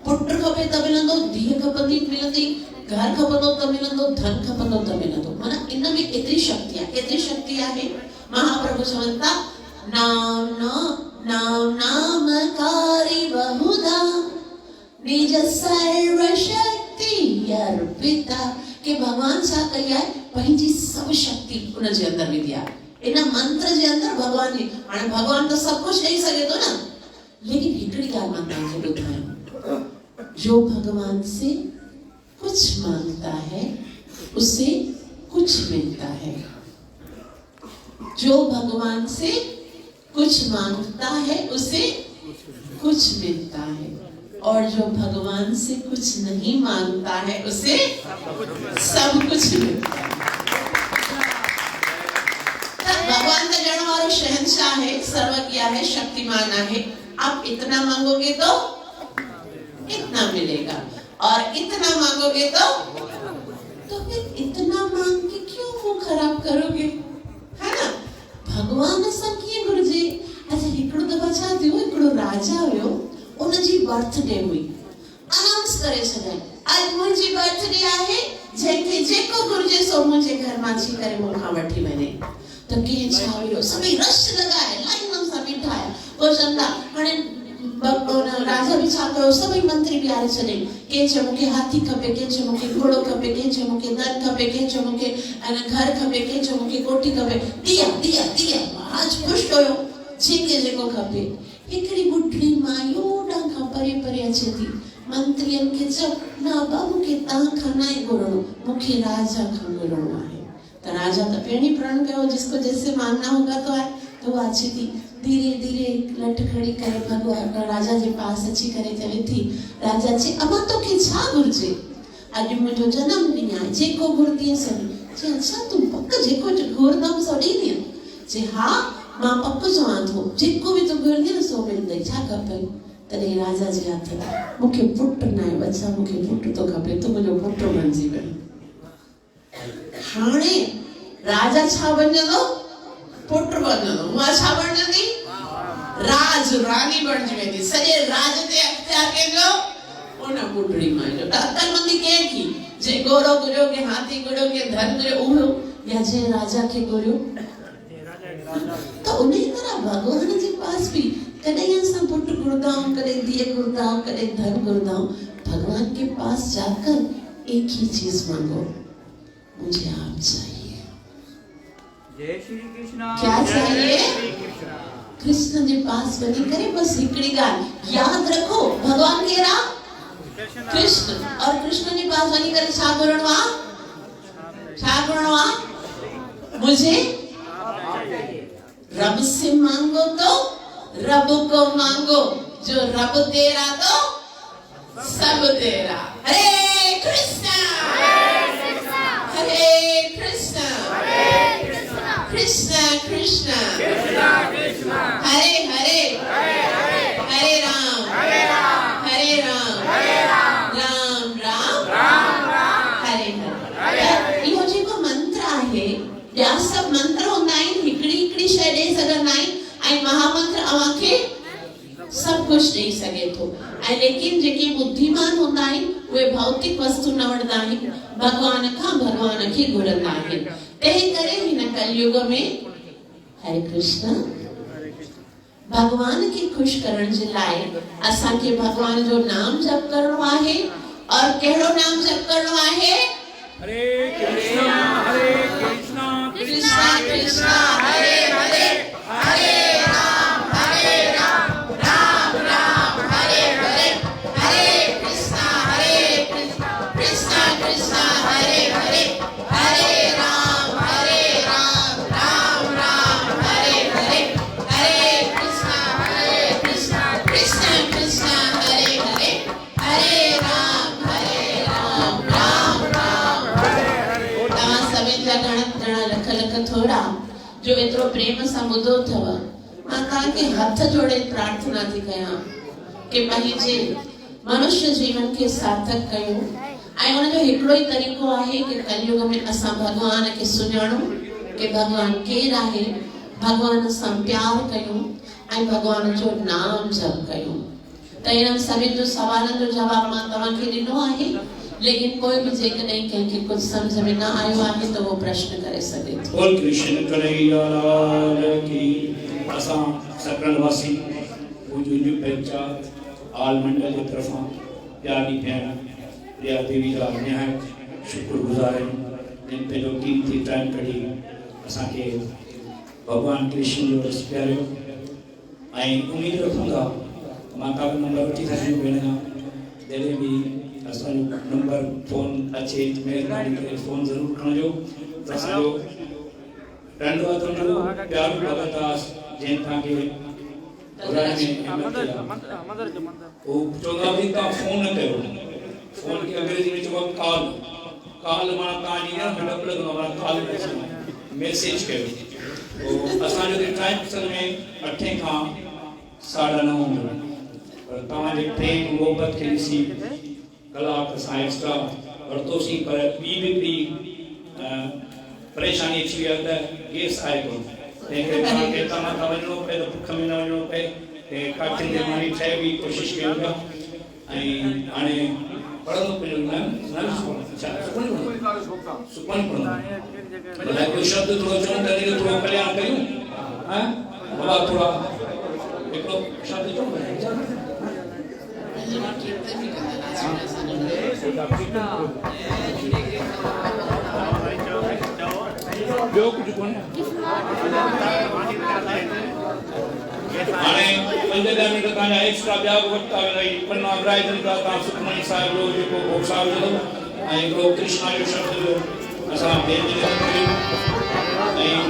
पुटु खपे त मिलंदो, धीअ खपंदी मिलंदी, घर खपंदो त मिलंदो, धन खपंदो त मिलंदो। माना इन में एतिरी शक्ति आहे, एतिरी शक्ति आहे। महाप्रभु चवनि था, नाम नामकारी बहुधा निज सर्व शक्ति अर्पिता, के भगवान छा कई आहे, पंहिंजी सभु शक्ति उन जे अंदर विधी आहे। इन मंत्र जे अंदर भगवान जी, हाणे भगवान तो सब कुछ ॾेई सघे थो न, लेकिन हिकिड़ी ॻाल्हि मां तव्हांखे ॿुधायां, जो भगवान से कुछ मांगता है उसे कुछ मिलता है। जो भगवान से कुछ मांगता है उसे कुछ मिलता है, और जो भगवान से कुछ नहीं मांगता है उसे सब कुछ मिलता है। भगवान का जन्म वाला शहंशाह है, सर्वज्ञ है, शक्तिमान है। आप इतना मांगोगे तो इतना मिलेगा, और इतना मांगोगे तो फिर इतना मांग के क्यों मुंह खराब करोगे, है ना। भगवान असां कीअं घुरिजे। अच्छा, हिकिड़ो दफ़ा छा थियो, हिकिड़ो राजा हुयो, उन जी बर्थडे हुई, अनाउंस करे छॾियईं, अॼु मुंहिंजी बर्थडे आहे, जंहिंखे जेको घुरिजे सो मुंहिंजे घर मां अची करे मूंखां वठी वञे। त कंहिं छा हुयो, सभई रश लॻाए लाइननि सां बीठा आया। पोइ चवंदा, हाणे राजा भी छा कयो, सभई मंत्री बीहारे छॾे। कंहिं चयो मूंखे हाथी खपे, कंहिं चयो मूंखे घोड़ो खपे, कंहिं चयो मूंखे धन खपे, कंहिं चयो मूंखे घर खपे, कंहिं चयो मूंखे कोठी खपे। दिया दिया दिया, महाराज ख़ुशि हुयो, जंहिंखे जेको खपे। हिकिड़ी बुढड़ी माई ओॾां खां परे परे अचे थी, मंत्रियुनि खे चयो, न बाबा मूंखे तव्हां खां न घुरणो, मूंखे राजा खां घुरणो आहे। त राजा त पहिरीं प्रण कयो, जिसको जैसे मांगना होगा तो आए। तो वो अची थी, धीरे धीरे लट खड़ी करे भगवान राजा जे पास अची करे चवे थी, राजा चए, अमा तोखे छा घुरिजे, अॼु मुंहिंजो जनम ॾींहुं आहे, जेको घुरदीअ सो। चए, अच्छा तूं पक जेको घुरदमि सो ॾींदीअ। चए, हा मां पक चवां थो, जेको बि तूं घुरदीअ न सो मिलंदई, छा खपे। तॾहिं राजा जे हथ में, मूंखे पुटु न आहे बच्चा, मूंखे पुटु थो खपे, तूं मुंहिंजो पुटु बणिजी वञ। हाणे राजा छा बणजंदो, पुटु बणजंदो, मां छा बणजंदी, राज रानी बणजी वेंदी, सॼे राज ते अख्तियार कंहिंजो, उन बुढड़ी माई जो। त अकलमंदी कंहिंखे, जे घोड़ो घुरियो, के हाथी घुरियो, के धन घुरियो, उहो, या जे राजा खे घुरियो। त उन ई तरह भगवान जे पास भी कॾहिं असां पुटु घुरदा आहियूं, कॾहिं धीअ घुरदा आहियूं, कॾहिं धन घुरदा आहियूं। भगवान के पास जाकर एक ही चीज मांगो, मुझे आप चाहिए। जय श्री कृष्ण। क्या चाहिए, कृष्ण के पास वही करे, बस हिकड़ी ॻाल्हि याद रखो, भगवान केरा, कृष्ण, और कृष्ण के पास वही करे छा घुरणो आ, छा घुरणो आ, मुझे रब से मांगो तो रब को मांगो, जो रब तेरा तो सब तेरा। हरे कृष्णा हरे कृष्णा कृष्णा कृष्णा हरे हरे हरे राम राम राम हरे हरे। इहो जेको मंत्र आहे, ॿिया सभु मंत्र हूंदा आहिनि, हिकिड़ी हिकिड़ी शइ ॾेई सघंदा आहिनि, ऐं महामंत्र अव्हांखे सभु ख़ुशि ॾेई सघे थो। ऐं लेकिन जेके बुद्धिमान हूंदा आहिनि उहे भौतिक वस्तु न वठंदा आहिनि, भगवान खां भगवान खे घुरंदा आहिनि। तंहिं करे हिन कलयुग में हरे कृष्ण भगवान खे खुश करण जे लाइ असां खे भगवान जो नाम जप करणो आहे। और कहिड़ो नाम जप करणो आहे? हरे कृष्णा कृष्णा कृष्णा हरे हरे, हरे राम राम राम हरे हरे, हरे कृष्णा कृष्णा कृष्णा हरे हरे, हरे राम राम राम हरे हरे, हरे कृष्णा कृष्णा कृष्णा हरे हरे, हरे राम राम राम हरे हरे। तव्हां सभिनि जा घणा लख लख थोरा जो एतिरो प्रेम सां ॿुधो अथव। मां तव्हांखे हथ जोड़े प्रार्थना थी कयां कि पंहिंजे मनुष्य जीवन खे सार्थक कयूं। ऐं उनजो हिकिड़ो ई तरीक़ो आहे कि कलयुग में असां भगवान खे सुञाणूं कि भगवान केरु आहे, भगवान सां प्यार कयूं ऐं भगवान जो नाम जप कयूं। त इन्हनि सभिनि जो सवालनि जो जवाब मां तव्हांखे ॾिनो आहे, लेकिन कोई भी जेकॾहिं कंहिंखे कुछ समझ में न आयो आहे तो वो प्रश्न करे सके थो। बोल कृष्ण कन्हैया लाल की। असां सकल वासी पूज्य पंचायत आल मंडल की तरफा प्यारी भेण प्रिया देवी का निहायत शुक्रगुजार आहियूं जिन पंहिंजो कीमती टाइम कढी असांखे भगवान कृष्ण जो रस प्यारियो। ऐं उम्मीद रखूं था मां तव्हांजो नंबर वठी था भेण खां, जॾहिं बि असांजो नंबर फोन अचे महिरबानी करे फोन ज़रूरु खणिजो। त असांजो टंडो आहे तुंहिंजो प्यारो भगत आहे जंहिं तव्हांखे घुराइण में हिमत कई आहे। हू चवंदा बि तव्हां फोन न कयो, फोन खे अंग्रेजी में चइबो आहे कॉल। कॉल माना तव्हांजी न डपु लॻंदो आहे, कॉल मैसेज कयो। पोइ असांजो टाइम असल में 8 खां 9:30 हूंदो, पर तव्हांजे प्रेम मोहबत खे ॾिसी कलाक असां एक्स्ट्रा वरितोसीं। पर ॿी बि हिकिड़ी परेशानी अची वई आहे त गैस आहे कोन, तंहिं करे तव्हांखे तव्हां था वञिणो पए त बुख में न वञिणो पए। काठियुनि जे मानी ठहे बि कोशिशि कयूं था। ऐं हाणे पढ़ंदो पंहिंजो सुखमनी पढ़ंदो भला कोई शब्द थोरो चऊं तॾहिं त थोरो कल्याण कयूं। बाबा थोरा हिकिड़ो शब्द चऊं ॿियो कुझु कोन्हे। हाणे 5-10 मिंट तव्हांजा एक्स्ट्रा ॿिया बि वरिता वेंदा। पन्ना विराइजनि था, तव्हां सुखमनी साहिब जो जेको भोग साहिब जो ऐं हिकिड़ो कृष्णा जो शब्द जो असां भेट ऐं